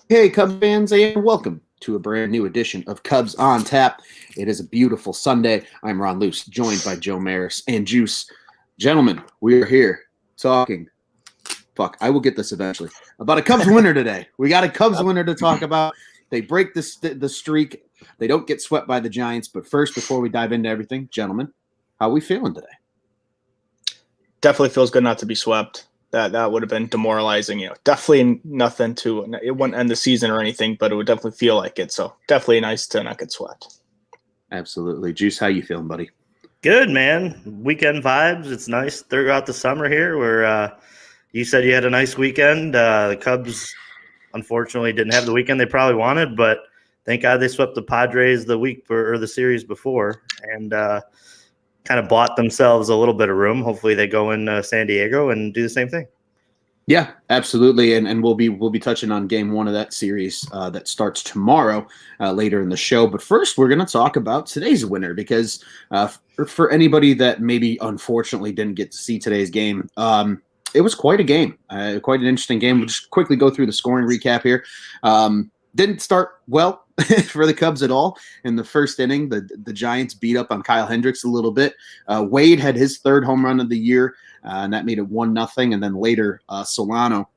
Hey, Cubs fans, and welcome to a brand new edition of Cubs on Tap. It is a beautiful Sunday. I'm Ron Luce, joined by Joe Maris and Juice. Gentlemen, we are here talking. I will get this eventually. About a Cubs winner today. We got a Cubs winner to talk about. They break the streak. They don't get swept by the Giants. But first, before we dive into everything, gentlemen, how are we feeling today? Definitely feels good not to be swept. That would have been demoralizing. Definitely nothing to. It wouldn't end the season or anything, but it would definitely feel like it. So definitely nice to not get swept. Absolutely, Juice. How you feeling, buddy? Good, man. Weekend vibes. It's nice throughout the summer here. Where you said you had a nice weekend. The Cubs, unfortunately, didn't have the weekend they probably wanted, but thank God they swept the Padres the series before, and kind of bought themselves a little bit of room. Hopefully they go in San Diego and do the same thing. Yeah, absolutely, and we'll be touching on Game 1 of that series that starts tomorrow later in the show. But first, we're going to talk about today's winner because for anybody that maybe unfortunately didn't get to see today's game, it was quite a game, quite an interesting game. We'll just quickly go through the scoring recap here. Didn't start well for the Cubs at all. In the first inning, the Giants beat up on Kyle Hendricks a little bit. Wade had his third home run of the year, and that made it 1-0. And then later, Solano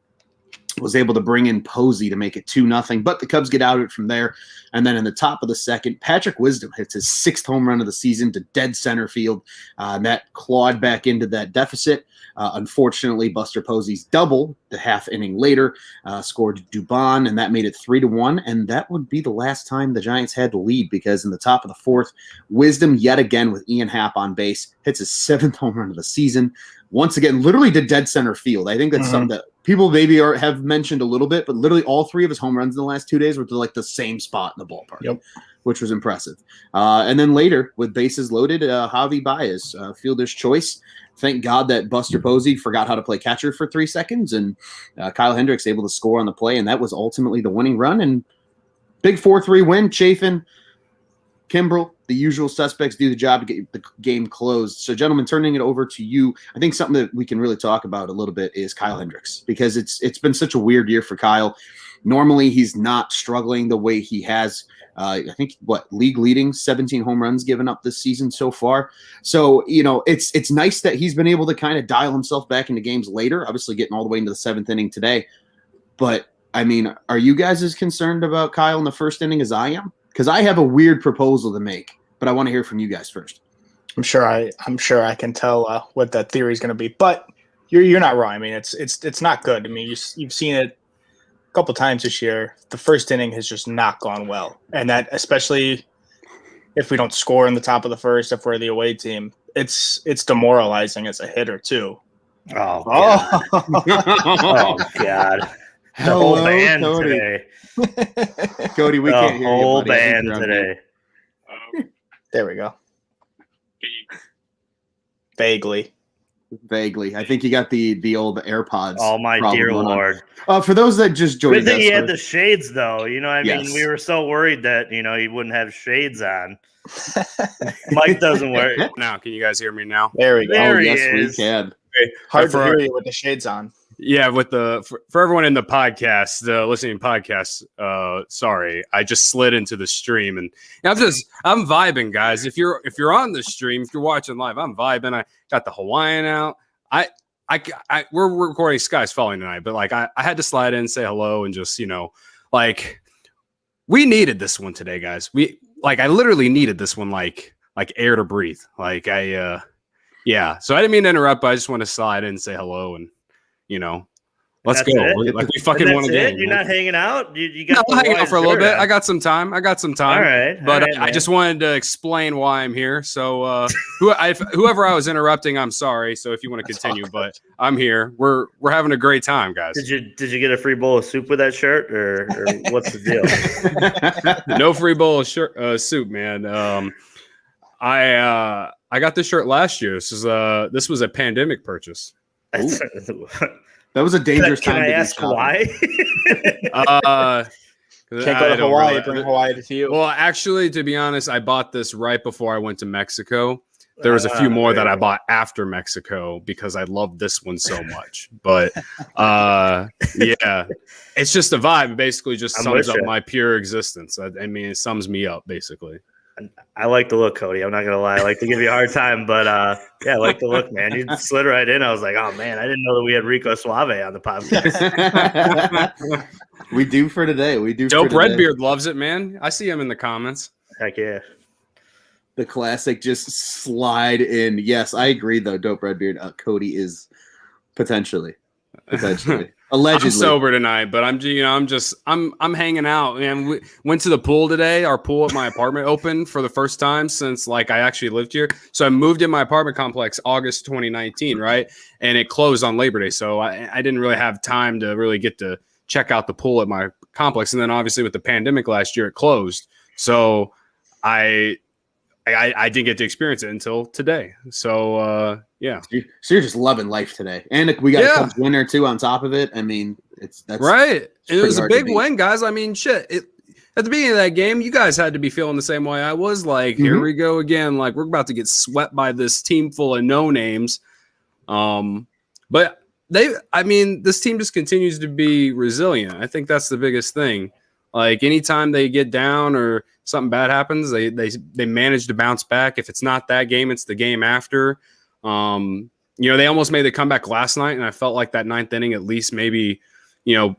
was able to bring in Posey to make it 2-0. But the Cubs get out of it from there. And then in the top of the second, Patrick Wisdom hits his sixth home run of the season to dead center field. And that clawed back into that deficit. Unfortunately, Buster Posey's double the half inning later scored Dubon, and that made it 3-1. And that would be the last time the Giants had the lead because in the top of the fourth, Wisdom yet again with Ian Happ on base hits his seventh home run of the season. Once again, literally to dead center field. I think that's something that people maybe have mentioned a little bit, but literally all three of his home runs in the last 2 days were to like the same spot in the ballpark, which was impressive. And then later, with bases loaded, Javi Baez, fielder's choice. Thank God that Buster Posey forgot how to play catcher for 3 seconds, and Kyle Hendricks able to score on the play, and that was ultimately the winning run. And big 4-3 win. Chafin, Kimbrel, the usual suspects do the job to get the game closed. So, gentlemen, turning it over to you, I think something that we can really talk about a little bit is Kyle Hendricks, because it's been such a weird year for Kyle. Normally, he's not struggling the way he has. I think league leading 17 home runs given up this season so far. So, it's nice that he's been able to kind of dial himself back into games later, obviously getting all the way into the seventh inning today. But I mean, are you guys as concerned about Kyle in the first inning as I am? Because I have a weird proposal to make, but I want to hear from you guys first. I'm sure I can tell what that theory is going to be, but you're not wrong. I mean, it's not good. I mean, you've seen it a couple times this year. The first inning has just not gone well, and that especially if we don't score in the top of the first, if we're the away team, it's demoralizing as a hitter too. Oh God! Oh God! The whole band Cody. today. Cody, we can't hear you. The whole band today. There we go. Vaguely. I think you got the old AirPods. Oh my dear Lord! For those that just joined us, good thing he had the shades, though. I Yes. mean, we were so worried that he wouldn't have shades on. Mike doesn't work now. Can you guys hear me now? There we go. There he yes, is. we can. Hard to hear you with the shades on. Yeah, for everyone in the podcast, listening podcast, sorry, I just slid into the stream and I'm vibing, guys. If you're on the stream, if you're watching live, I'm vibing. I got the Hawaiian out. We're recording Sky's Falling tonight, but like I had to slide in, say hello, and just we needed this one today, guys. I literally needed this one, like air to breathe. So I didn't mean to interrupt, but I just want to slide in and say hello and. Let's That's go. It? Like we fucking won a game. You're not hanging out. You got hanging out for a little bit. On. I got some time. All right, but I just wanted to explain why I'm here. So whoever I was interrupting, I'm sorry. So if you want to continue, but I'm here. We're having a great time, guys. Did you get a free bowl of soup with that shirt, or what's the deal? No free bowl of soup, man. I got this shirt last year. This was a pandemic purchase. That was a dangerous time. Can I ask why? Can't go to Hawaii. Bring Hawaii to you. Well, actually, to be honest, I bought this right before I went to Mexico. There was a few more there that you I go. bought after Mexico because I loved this one so much. But yeah, it's just a vibe. It basically just I'm sums with up ya. my pure existence. I mean, it sums me up basically. I like the look, Cody. I'm not gonna lie. I like to give you a hard time, but yeah, I like the look, man. You slid right in. I was like, oh man, I didn't know that we had Rico Suave on the podcast. We do for today. We do Dope for today. Redbeard loves it, man. I see him in the comments. Heck yeah. The classic just slide in. Yes, I agree though. Dope Redbeard. Cody is potentially. Allegedly. I'm sober tonight, but I'm hanging out, man. We went to the pool today. Our pool at my apartment opened for the first time since like I actually lived here. So I moved in my apartment complex August 2019, right? And it closed on Labor Day. So I didn't really have time to really get to check out the pool at my complex. And then obviously with the pandemic last year, it closed. So I didn't get to experience it until today. So yeah. So you're just loving life today, and we got a Cubs winner too on top of it. I mean, that's right. And it was a hard to big beat. win, guys. I mean, shit. At the beginning of that game, you guys had to be feeling the same way I was. Like, here we go again. Like, we're about to get swept by this team full of no names. But this team just continues to be resilient. I think that's the biggest thing. Like, anytime they get down or something bad happens, they manage to bounce back. If it's not that game, it's the game after. They almost made the comeback last night, and I felt like that ninth inning at least maybe,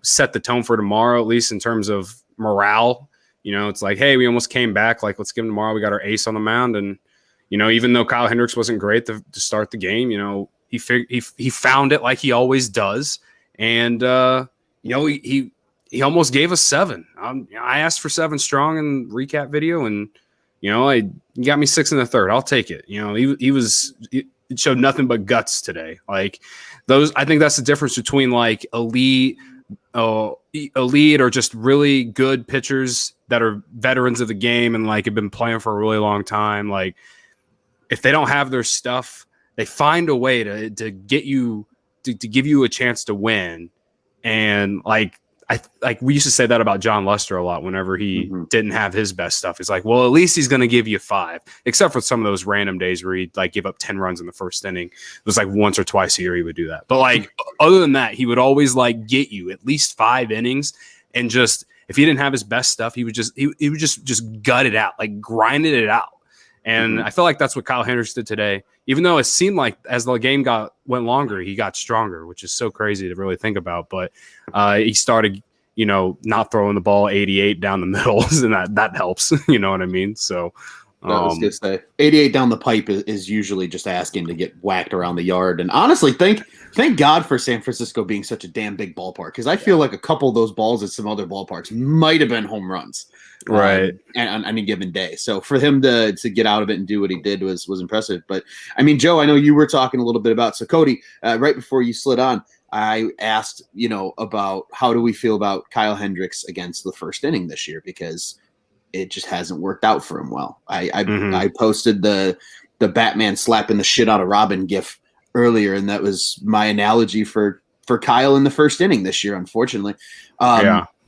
set the tone for tomorrow, at least in terms of morale. It's like, hey, we almost came back. Like, let's give them tomorrow. We got our ace on the mound, and even though Kyle Hendricks wasn't great to start the game, he found it like he always does, and he almost gave us 7. I asked for 7 strong in the recap video, and he got me 6 in the third. I'll take it. It showed nothing but guts today. Like those, I think that's the difference between like elite or just really good pitchers that are veterans of the game and like have been playing for a really long time. Like if they don't have their stuff, they find a way to get you to give you a chance to win. And we used to say that about John Lester a lot whenever he didn't have his best stuff. He's like, well, at least he's going to give you 5, except for some of those random days where he'd like give up 10 runs in the first inning. It was like once or twice a year he would do that. But like other than that, he would always like get you at least 5 innings. And just if he didn't have his best stuff, he would just gut it out, like grinded it out. And I feel like that's what Kyle Hendricks did today. Even though it seemed like as the game went longer, he got stronger, which is so crazy to really think about. But he started, not throwing the ball 88 down the middle, and that helps. You know what I mean? So I was gonna say 88 down the pipe is usually just asking to get whacked around the yard. And honestly, thank God for San Francisco being such a damn big ballpark, because I feel like a couple of those balls at some other ballparks might have been home runs. Right. On any given day. So for him to get out of it and do what he did was impressive. But I mean, Joe, I know you were talking a little bit about, so Cody, right before you slid on, I asked, about how do we feel about Kyle Hendricks against the first inning this year, because it just hasn't worked out for him well. I posted the Batman slapping the shit out of Robin gif earlier, and that was my analogy for Kyle in the first inning this year, unfortunately.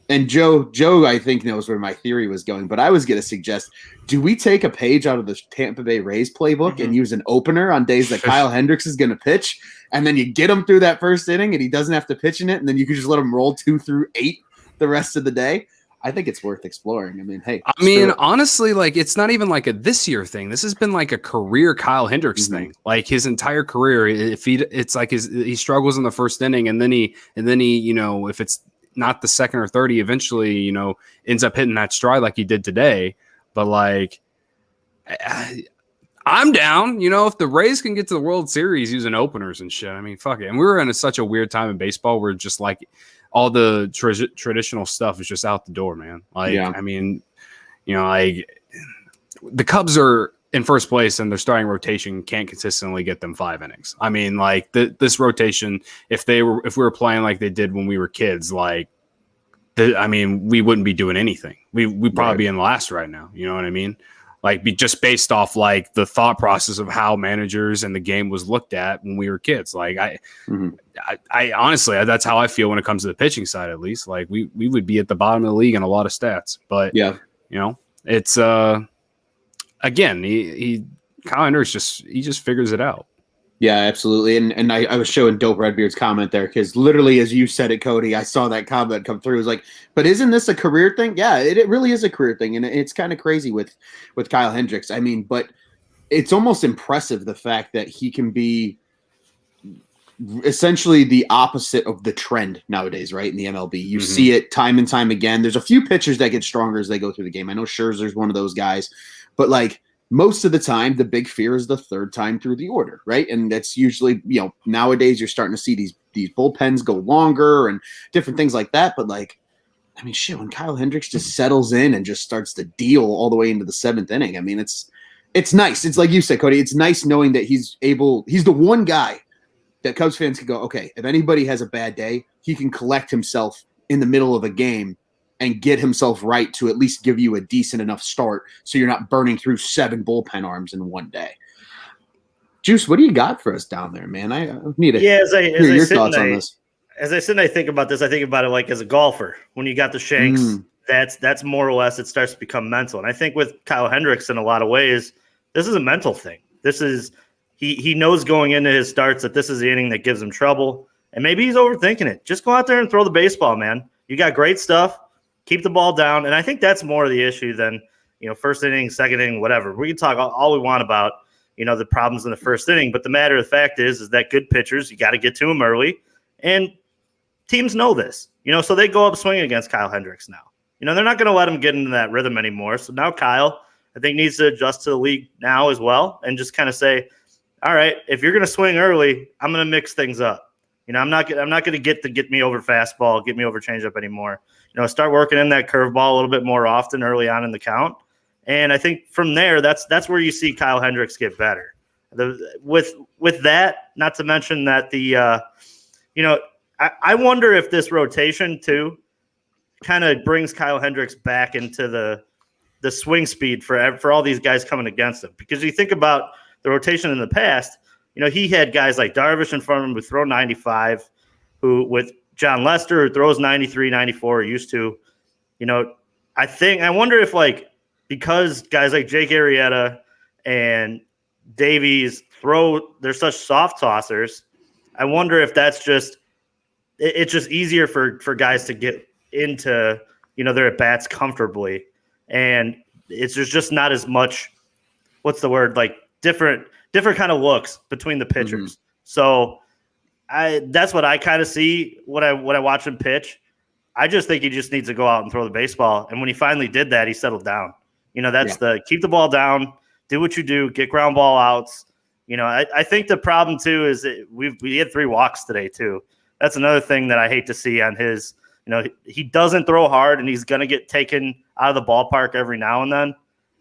And Joe, I think knows where my theory was going, but I was going to suggest, do we take a page out of the Tampa Bay Rays playbook and use an opener on days that Kyle Hendricks is going to pitch, and then you get him through that first inning and he doesn't have to pitch in it, and then you can just let him roll 2 through 8 the rest of the day? I think it's worth exploring. I mean, hey. Honestly, like it's not even like a this year thing. This has been like a career Kyle Hendricks thing. Like his entire career, it's like he struggles in the first inning, and then he, if it's not the second or third, he eventually, ends up hitting that stride like he did today. But like, I'm down. If the Rays can get to the World Series using openers and shit, I mean, fuck it. And we were in such a weird time in baseball where just like all the traditional stuff is just out the door, man. Like, I mean, like the Cubs are in first place and their starting rotation can't consistently get them 5 innings. I mean, like this rotation, if we were playing like they did when we were kids, like, we wouldn't be doing anything. We'd probably be in last right now. You know what I mean? Like just based off like the thought process of how managers and the game was looked at when we were kids. Like I honestly, that's how I feel when it comes to the pitching side, at least. Like we would be at the bottom of the league in a lot of stats, but it's again, he Kyle Hendricks he just figures it out. Yeah, absolutely. And I was showing Dope Redbeard's comment there because literally as you said it, Cody, I saw that comment come through. It was like, but isn't this a career thing? Yeah, it really is a career thing. And it's kind of crazy with Kyle Hendricks. I mean, but it's almost impressive the fact that he can be essentially the opposite of the trend nowadays, right? In the MLB, you see it time and time again. There's a few pitchers that get stronger as they go through the game. I know Scherzer's one of those guys, but like most of the time, the big fear is the third time through the order, right? And that's usually, nowadays you're starting to see these bullpens go longer and different things like that. But like, I mean, shit, when Kyle Hendricks just settles in and just starts to deal all the way into the seventh inning, I mean, it's nice. It's like you said, Cody, it's nice knowing that he's the one guy that Cubs fans can go, okay, if anybody has a bad day, he can collect himself in the middle of a game and get himself right to at least give you a decent enough start so you're not burning through 7 bullpen arms in one day. Juice, what do you got for us down there, man? I need to hear your thoughts on this. As I sit and I think about this, I think about it like as a golfer. When you got the shanks, that's more or less it starts to become mental. And I think with Kyle Hendricks in a lot of ways, this is a mental thing. This is he knows going into his starts that this is the inning that gives him trouble. And maybe he's overthinking it. Just go out there and throw the baseball, man. You got great stuff. Keep the ball down. And I think that's more of the issue than, first inning, second inning, whatever. We can talk all we want about, the problems in the first inning. But the matter of the fact is that good pitchers, you got to get to them early. And teams know this, so they go up swinging against Kyle Hendricks now. They're not going to let him get into that rhythm anymore. So now Kyle, I think, needs to adjust to the league now as well and just kind of say, all right, if you're going to swing early, I'm going to mix things up. I'm not going to get me over fastball, get me over changeup anymore. Start working in that curveball a little bit more often early on in the count. And I think from there, that's where you see Kyle Hendricks get better. With that, not to mention that I wonder if this rotation too kind of brings Kyle Hendricks back into the swing speed for all these guys coming against him. Because you think about the rotation in the past, he had guys like Darvish in front of him who throw 95, who with John Lester who throws 93, 94, used to. I wonder if because guys like Jake Arrieta and Davies they're such soft tossers, I wonder if that's just it's just easier for guys to get into their at bats comfortably, and there's just not as much different kind of looks between the pitchers. So that's what I kind of see when I watch him pitch. I just think he just needs to go out and throw the baseball, and when he finally did that, he settled down. That's keep the ball down, do what you do, get ground ball outs. I think the problem too is that we had 3 walks today too. That's another thing that I hate to see on his. He doesn't throw hard, and he's going to get taken out of the ballpark every now and then.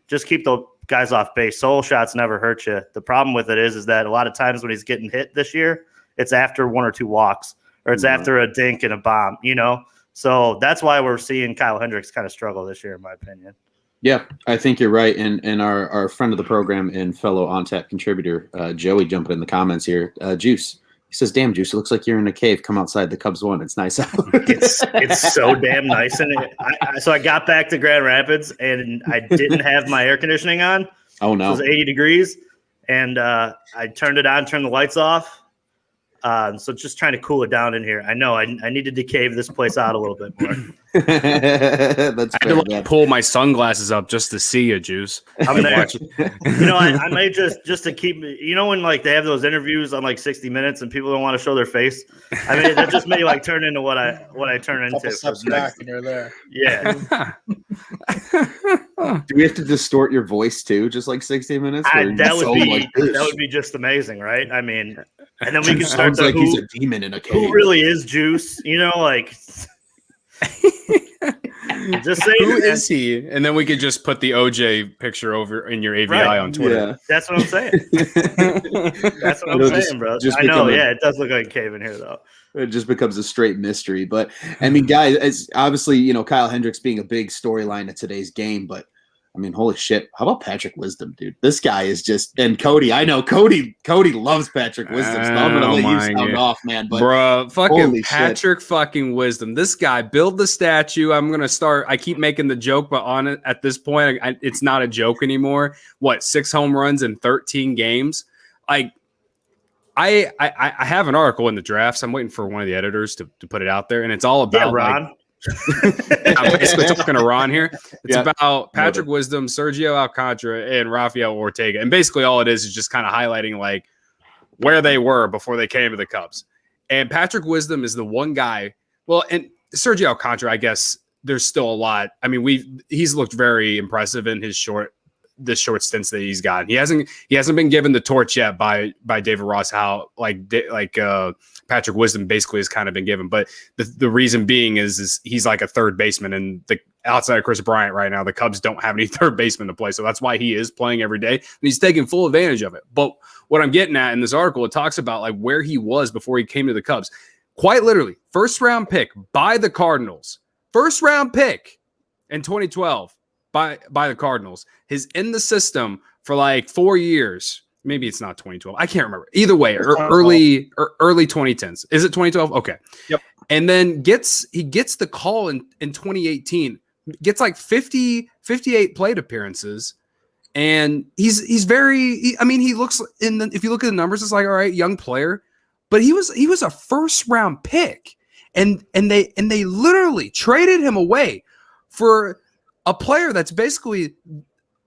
Just keep the guys off base. Solo shots never hurt you. The problem with it is that a lot of times when he's getting hit this year, it's after 1 or 2 walks, or it's after a dink and a bomb. So that's why we're seeing Kyle Hendricks kind of struggle this year, in my opinion. Yeah, I think you're right. And our friend of the program and fellow on-tap contributor, Joey, jumping in the comments here. Juice. He says, damn, Juice, it looks like you're in a cave. Come outside. The Cubs won. It's nice out. It's so damn nice. And so I got back to Grand Rapids, and I didn't have my air conditioning on. Oh, no. It was 80 degrees. And I turned it on, turned the lights off. So just trying to cool it down in here. I know I needed to cave this place out a little bit more. That's I had to pull my sunglasses up just to see you, Juice. I'm there. I may just to keep when they have those interviews on 60 Minutes and people don't want to show their face. I mean that just may turn into what I turn into. Steps back and you're there. Yeah. Do we have to distort your voice too, just like 60 Minutes? That would be just amazing, right? I mean, and then we can start like he's a demon in a cave. Who really is Juice? Just say who is he? And then we could just put the OJ picture over in your AVI on Twitter. Yeah. That's what I'm saying. That's what I'm saying, bro. I know. It does look like a cave in here, though. It just becomes a straight mystery. But I mean, guys, it's obviously Kyle Hendricks being a big storyline of today's game. But I mean, holy shit. How about Patrick Wisdom, dude? This guy is just, and Cody, I know Cody loves Patrick Wisdom, so I'm going to let you sound off, man. But bro, fucking Patrick shit. fucking Wisdom. This guy build the statue. I'm going to start. I keep making the joke, but on it at this point, it's not a joke anymore. What, 6 home runs in 13 games? Like, I have an article in the drafts. I'm waiting for one of the editors to put it out there, and it's all about Ron. I'm basically talking to Ron here. It's about Patrick Wisdom, Sergio Alcantara, and Rafael Ortega. And basically all it is just kind of highlighting like where they were before they came to the Cubs. And Patrick Wisdom is the one guy. Well, and Sergio Alcantara, I guess there's still a lot. I mean, he's looked very impressive in his short stints that he's gotten. He hasn't been given the torch yet by David Ross, how Patrick Wisdom basically has kind of been given. But the reason being is he's like a third baseman, and outside of Chris Bryant right now, the Cubs don't have any third baseman to play. So that's why he is playing every day, and he's taking full advantage of it. But what I'm getting at in this article, it talks about like where he was before he came to the Cubs. Quite literally, first round pick by the Cardinals. First round pick in 2012 by the Cardinals. He's in the system for like 4 years. Maybe it's not 2012. I can't remember. Either way, early 2010s. Is it 2012? Okay. Yep. And then he gets the call in 2018. Gets like 58 plate appearances. And he's very, I mean, he looks if you look at the numbers, it's like, all right, young player, but he was a first round pick, and they literally traded him away for a player that's basically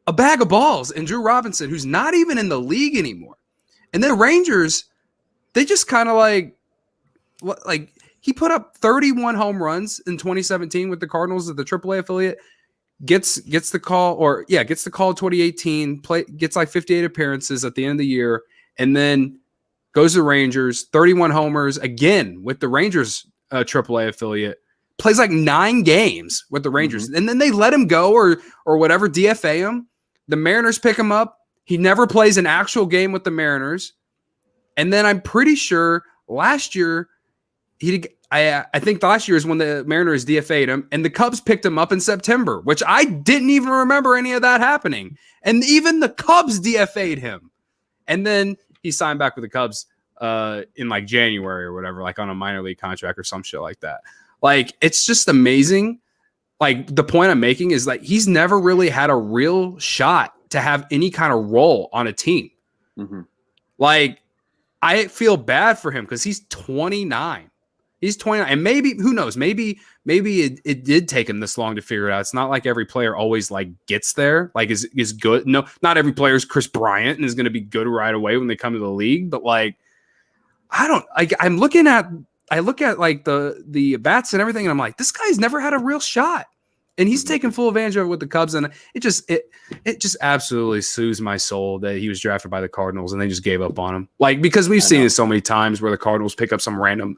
a bag of balls and Drew Robinson, who's not even in the league anymore. And then Rangers, they just kind of like he put up 31 home runs in 2017 with the Cardinals at the AAA affiliate. Gets the call 2018, gets like 58 appearances at the end of the year, and then goes to Rangers, 31 homers again with the Rangers AAA affiliate, plays like 9 games with the Rangers, and then they let him go or whatever, DFA him. The Mariners pick him up. He never plays an actual game with the Mariners. And then I'm pretty sure last year I think last year is when the Mariners DFA'd him, and the Cubs picked him up in September, which I didn't even remember any of that happening. And even the Cubs DFA'd him. And then he signed back with the Cubs in like January or whatever, like on a minor league contract or some shit like that. Like, it's just amazing. Like, the point I'm making is like he's never really had a real shot to have any kind of role on a team. Mm-hmm. Like, I feel bad for him because he's 29. He's 29, and maybe, who knows, maybe it did take him this long to figure it out. It's not like every player always like gets there, like is good. No, not every player is Chris Bryant and is going to be good right away when they come to the league. But like, I look at like the bats and everything, and I'm like, this guy's never had a real shot, and he's taking full advantage of it with the Cubs, and it just absolutely soothes my soul that he was drafted by the Cardinals and they just gave up on him. Like, because we've seen it so many times where the Cardinals pick up some random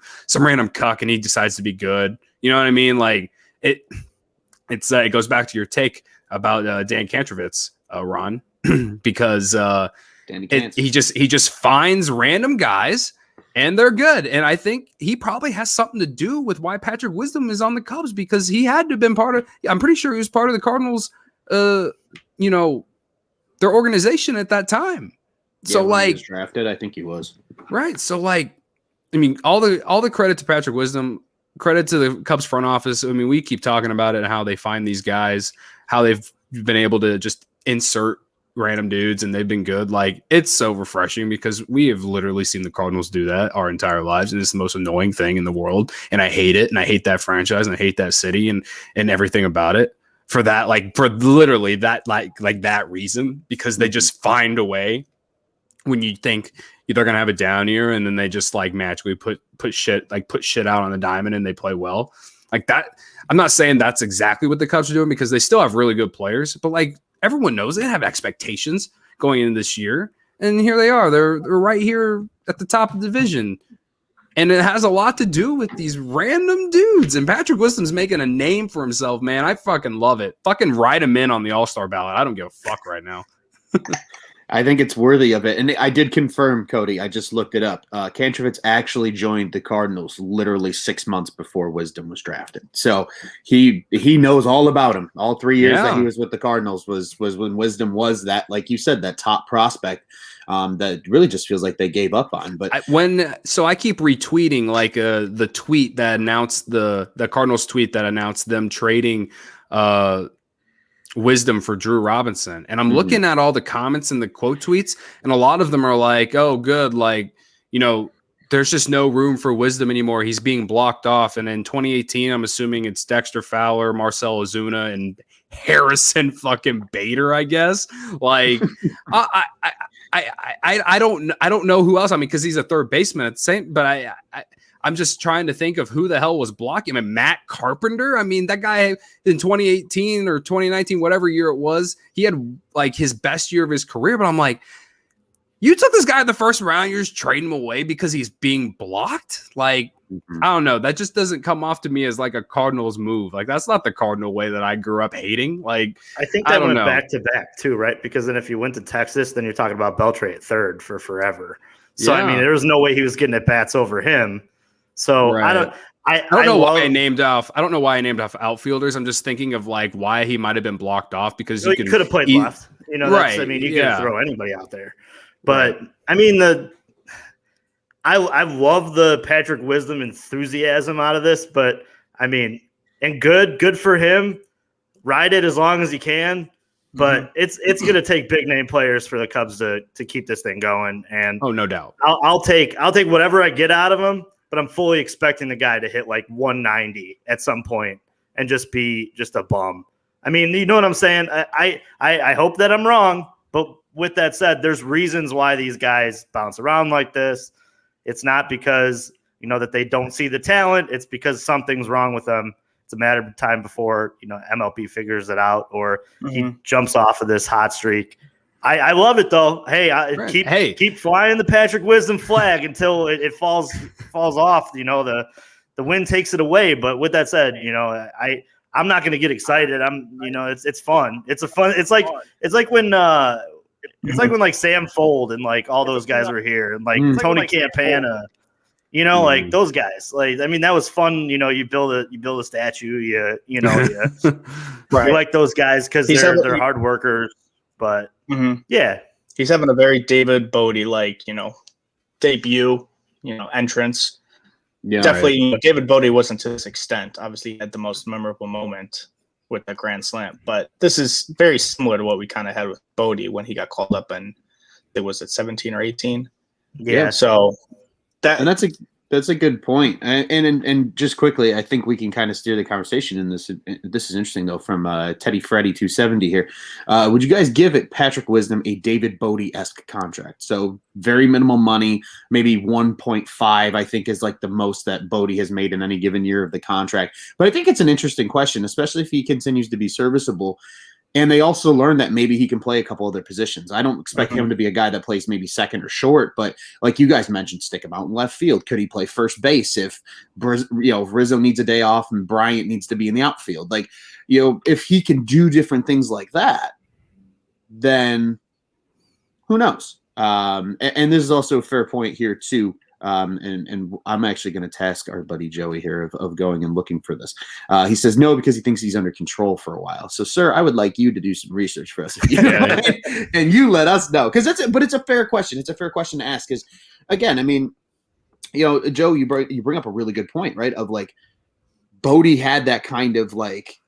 cuck and he decides to be good. You know what I mean? Like it goes back to your take about Dan Kantrovitz, Ron, because he just finds random guys. And they're good. And I think he probably has something to do with why Patrick Wisdom is on the Cubs, because he had to have been I'm pretty sure he was part of the Cardinals, their organization at that time. Yeah, so when like he was drafted, I think he was. Right. So like, I mean, all the credit to Patrick Wisdom, credit to the Cubs front office. I mean, we keep talking about it and how they find these guys, how they've been able to just insert random dudes and they've been good. Like, it's so refreshing because we have literally seen the Cardinals do that our entire lives, and it's the most annoying thing in the world, and I hate it, and I hate that franchise, and I hate that city and everything about it for that, like, for literally that like that reason, because they just find a way when you think they're gonna have a down year, and then they just like magically put shit out on the diamond and they play well like that. I'm not saying that's exactly what the Cubs are doing, because they still have really good players, but like, everyone knows they have expectations going into this year, and here they are. They're right here at the top of the division, and it has a lot to do with these random dudes. And Patrick Wisdom's making a name for himself, man. I fucking love it. Fucking write him in on the All-Star ballot. I don't give a fuck right now. I think it's worthy of it. And I did confirm, Cody. I just looked it up. Kantrovitz actually joined the Cardinals literally 6 months before Wisdom was drafted. So he knows all about him. All 3 years that he was with the Cardinals was when Wisdom was that, like you said, that top prospect that really just feels like they gave up on. But I keep retweeting like the tweet that announced the Cardinals tweet that announced them trading Wisdom for Drew Robinson. And I'm looking at all the comments and the quote tweets, and a lot of them are like, oh, good. Like, there's just no room for Wisdom anymore. He's being blocked off. And in 2018, I'm assuming it's Dexter Fowler, Marcell Ozuna, and Harrison fucking Bader, I guess. Like, I don't know who else. I mean, because he's a third baseman at the same, but I'm just trying to think of who the hell was blocking him. And Matt Carpenter. I mean, that guy in 2018 or 2019, whatever year it was, he had like his best year of his career. But I'm like, you took this guy in the first round, you're just trading him away because he's being blocked. Like, I don't know. That just doesn't come off to me as like a Cardinals move. Like, that's not the Cardinal way that I grew up hating. Like, I think that went back to back too, right? Because then if you went to Texas, then you're talking about Beltre at third for forever. So, I mean, there was no way he was getting at bats over him. So right. I don't know why I named off outfielders. I'm just thinking of like why he might have been blocked off because you could have played left. Right. I mean, you could throw anybody out there. But I mean, I love the Patrick Wisdom enthusiasm out of this. But I mean, and good for him. Ride it as long as he can. But it's going to take big name players for the Cubs to keep this thing going. And no doubt, I'll take whatever I get out of him. But I'm fully expecting the guy to hit like 190 at some point and just be just a bum. I mean, you know what I'm saying? I hope that I'm wrong. But with that said, there's reasons why these guys bounce around like this. It's not because, that they don't see the talent. It's because something's wrong with them. It's a matter of time before, MLB figures it out or he jumps off of this hot streak. I love it though. Hey, keep flying the Patrick Wisdom flag until it falls off. The wind takes it away. But with that said, I'm not going to get excited. It's fun. It's like when like Sam Fold and like all those guys were here and like Tony Campana. Like those guys. Like, I mean, that was fun. You build a statue. You like those guys because they're hard workers. But yeah, he's having a very David Bodie debut, entrance. Yeah, definitely. David Bodie wasn't to this extent. Obviously, he had the most memorable moment with the grand slam, but this is very similar to what we kind of had with Bodie when he got called up, and it was at 17 or 18. Yeah. So that's a good point. And just quickly, I think we can kind of steer the conversation in this. This is interesting though, from Teddy Freddy 270 here. Would you guys give it Patrick Wisdom a David Bodie-esque contract? So very minimal money, maybe 1.5, I think is like the most that Bodie has made in any given year of the contract. But I think it's an interesting question, especially if he continues to be serviceable. And they also learned that maybe he can play a couple other positions. I don't expect him to be a guy that plays maybe second or short, but like you guys mentioned, stick him out in left field. Could he play first base if Rizzo needs a day off and Bryant needs to be in the outfield? Like, if he can do different things like that, then who knows? And this is also a fair point here too. And I'm actually going to task our buddy Joey here of going and looking for this. He says no because he thinks he's under control for a while. So, sir, I would like you to do some research for us, if you know, and you let us know because but it's a fair question. It's a fair question to ask because, again, I mean, Joe, you bring up a really good point, right? Of like, Bodie had that kind of like.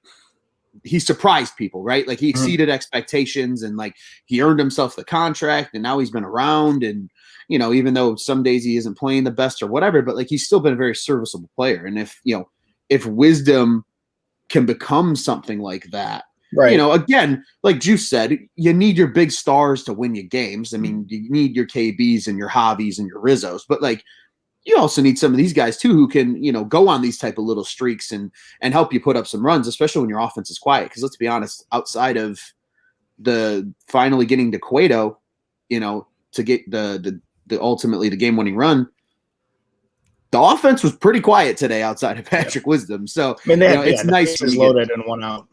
He surprised people, right? Like he exceeded expectations and like he earned himself the contract and now he's been around and, even though some days he isn't playing the best or whatever, but like he's still been a very serviceable player. And if Wisdom can become something like that, right? Again, like Juice said, you need your big stars to win you games. I mean, you need your KBs and your Javis and your Rizzos, but like, you also need some of these guys too who can, go on these type of little streaks and help you put up some runs, especially when your offense is quiet. Because let's be honest, outside of the finally getting to Cueto, to get the ultimately the game-winning run, the offense was pretty quiet today outside of Patrick Wisdom. So it's nice to loaded and one out.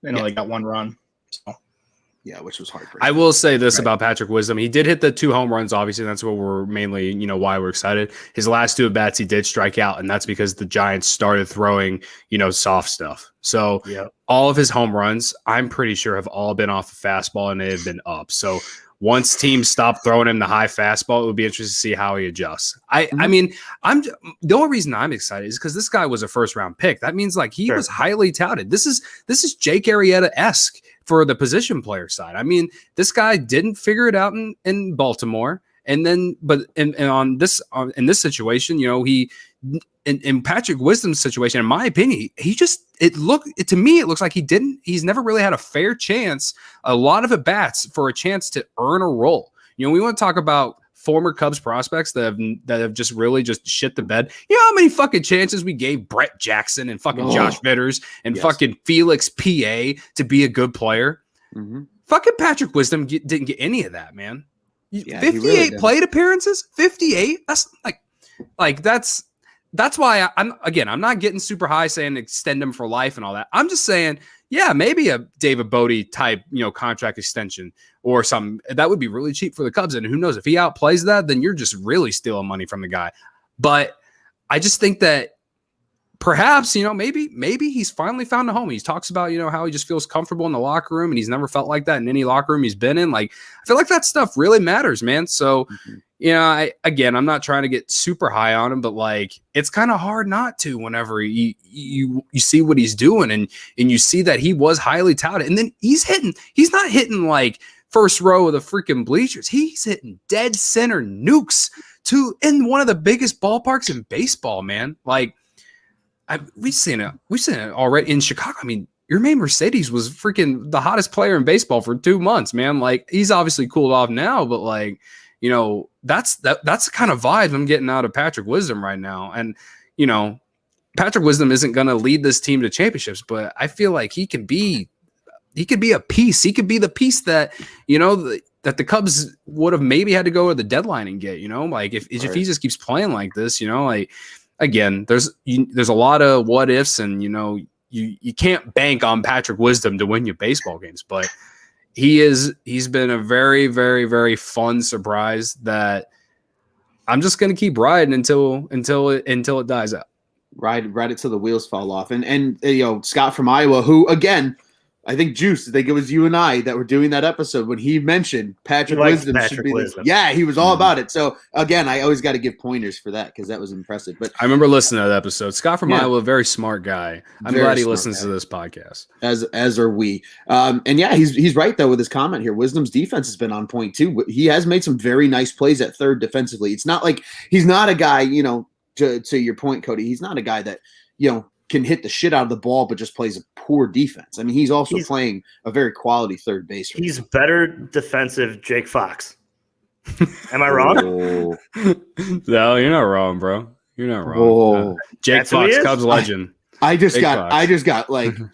They only got one run. So. Yeah, which was heartbreaking. I will say this about Patrick Wisdom. He did hit the 2 home runs, obviously. That's what we're mainly, why we're excited. His last 2 at-bats, he did strike out, and that's because the Giants started throwing, soft stuff. So all of his home runs, I'm pretty sure, have all been off the fastball, and they have been up. So once teams stop throwing him the high fastball, it would be interesting to see how he adjusts. I mean, the only reason I'm excited is because this guy was a first-round pick. That means he was highly touted. This is Jake Arrieta-esque for the position player side. I mean, this guy didn't figure it out in Baltimore. And then, in this situation, he in Patrick Wisdom's situation, in my opinion, it looks like he's never really had a fair chance, a lot of at-bats for a chance to earn a role. We want to talk about former Cubs prospects that have just really just shit the bed. You know how many fucking chances we gave Brett Jackson and fucking Josh Vitters and fucking Felix PA to be a good player? Mm-hmm. Fucking Patrick Wisdom didn't get any of that, man. 58 really plate appearances, 58. That's that's why I'm not getting super high saying extend him for life and all that. I'm just saying, maybe a David Bodie type, contract extension or something that would be really cheap for the Cubs. And who knows, if he outplays that, then you're just really stealing money from the guy. But I just think that perhaps, maybe he's finally found a home. He talks about, how he just feels comfortable in the locker room, and he's never felt like that in any locker room he's been in. I feel like that stuff really matters, man. So, I'm not trying to get super high on him, but it's kind of hard not to whenever you see what he's doing and you see that he was highly touted, and then he's not hitting first row of the freaking bleachers. He's hitting dead center nukes in one of the biggest ballparks in baseball, man. We've seen it already in Chicago. I mean, Yermín Mercedes was freaking the hottest player in baseball for 2 months, man. He's obviously cooled off now, but that's the kind of vibe I'm getting out of Patrick Wisdom right now. And Patrick Wisdom isn't going to lead this team to championships, but I feel like he could be a piece. He could be the piece that that the Cubs would have maybe had to go to the deadline and get. If he just keeps playing like this, again, there's a lot of what ifs, and you can't bank on Patrick Wisdom to win you baseball games, but he's been a very, very, very fun surprise that I'm just gonna keep riding until it dies out. Ride it till the wheels fall off. And Scott from Iowa, who again, I think it was you and I that were doing that episode when he mentioned Patrick Wisdom should be he was all about it. So again, I always got to give pointers for that because that was impressive. But I remember listening to that episode. Scott from Iowa, very smart guy. I'm glad he listens to this podcast. As are we. He's right though with his comment here. Wisdom's defense has been on point too. He has made some very nice plays at third defensively. It's not like he's not a guy, to your point, Cody, he's not a guy that, can hit the shit out of the ball, but just plays a poor defense. I mean, he's playing a very quality third base. He's better defensive Jake Fox. Am I wrong? No, you're not wrong, bro. You're not wrong. Jake Fox, Cubs legend. I just got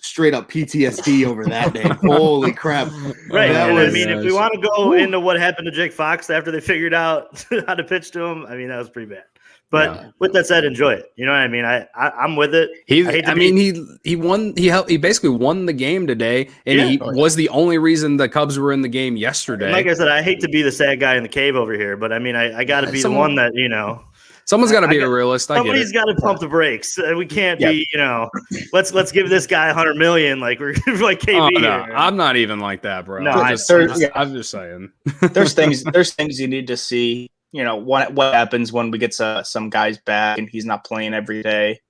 straight up PTSD over that name. Holy crap. Right. If we want to go into what happened to Jake Fox after they figured out how to pitch to him, that was pretty bad. But with that said, enjoy it. You know what I mean? I'm with it. He won. He basically won the game today, and he was the only reason the Cubs were in the game yesterday. And like I said, I hate to be the sad guy in the cave over here, but I got to be the one that Someone's got to be a realist. Somebody's got to pump the brakes. We can't be, let's give this guy $100 million like we're like KB. Oh, no, I'm not even like that, bro. No, I'm just saying. There's things you need to see. What happens when we get some guys back and he's not playing every day?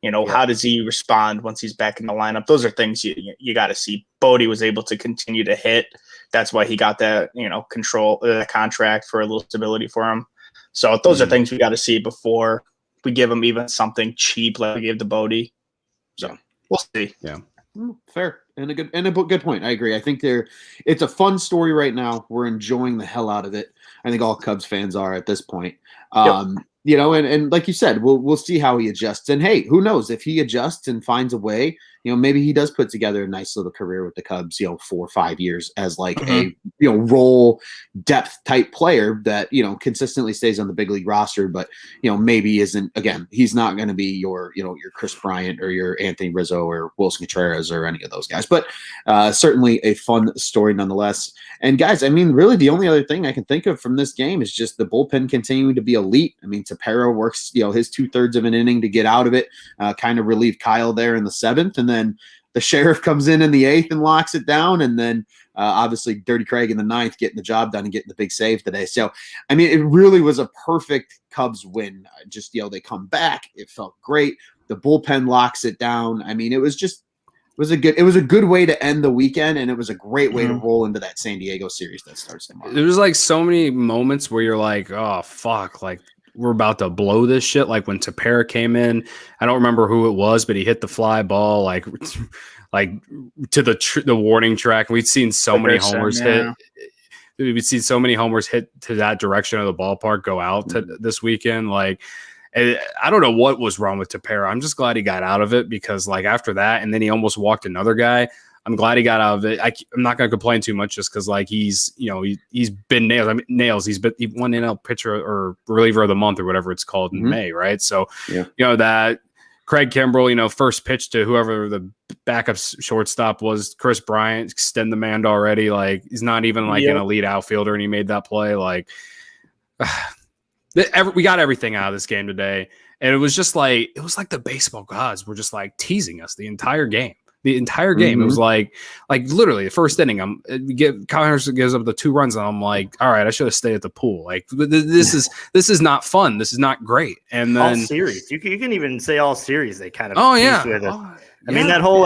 How does he respond once he's back in the lineup? Those are things you got to see. Bodie was able to continue to hit. That's why he got that, control contract for a little stability for him. So those are things we got to see before we give him even something cheap like we gave to Bodie. So we'll see. Yeah. Fair and a good point. I agree. I think it's a fun story right now. We're enjoying the hell out of it. I think all Cubs fans are at this point. And like you said, we'll see how he adjusts. And hey, who knows if he adjusts and finds a way, maybe he does put together a nice little career with the Cubs, 4 or 5 years as like a, role depth type player that, consistently stays on the big league roster, but, maybe isn't, again, he's not going to be your Chris Bryant or your Anthony Rizzo or Wilson Contreras or any of those guys, but certainly a fun story nonetheless. And guys, I mean, really the only other thing I can think of from this game is just the bullpen continuing to be elite. I mean, Tepera works, his 2/3 of an inning to get out of it, kind of relieve Kyle there in the 7th. And then the Sheriff comes in the 8th and locks it down. And then obviously Dirty Craig in the 9th getting the job done and getting the big save today. So, I mean, it really was a perfect Cubs win. Just, they come back. It felt great. The bullpen locks it down. I mean, it was a good way to end the weekend, and it was a great way to roll into that San Diego series that starts tomorrow. There was like so many moments where you're like, oh fuck, like we're about to blow this shit. Like when Tepera came in, I don't remember who it was, but he hit the fly ball like to the warning track. We'd seen so many homers hit. We'd seen so many homers hit to that direction of the ballpark go out this weekend. Like, I don't know what was wrong with Tepera. I'm just glad he got out of it because, like, after that, and then he almost walked another guy. I'm glad he got out of it. I'm not going to complain too much just because, like, he's been nails. I mean, nails. He won NL pitcher or reliever of the month or whatever it's called in May, right? So, that Craig Kimbrell, first pitch to whoever the backup shortstop was, Chris Bryant, extend the man already. Like, he's not even like an elite outfielder, and he made that play. Like, we got everything out of this game today, and it was like the baseball gods were just like teasing us the entire game. It was like literally the first inning. Kyle Henderson gives up the 2 runs, and I'm like, all right, I should have stayed at the pool. Like this is not fun. This is not great. And then all series, you can even say all series. They kind of I mean that whole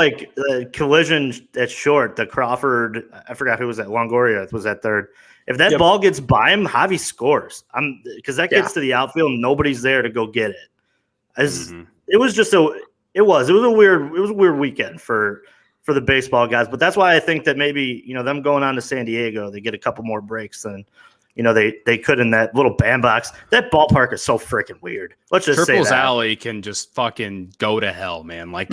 collision at short, the Crawford. I forgot who was at Longoria was at third. If that ball gets by him, Javi scores. Because that gets to the outfield, and nobody's there to go get it. It was a weird weekend for the baseball guys. But that's why I think that maybe them going on to San Diego, they get a couple more breaks than they could in that little bandbox. That ballpark is so freaking weird. Let's just Triples say that. Alley can just fucking go to hell, man. Like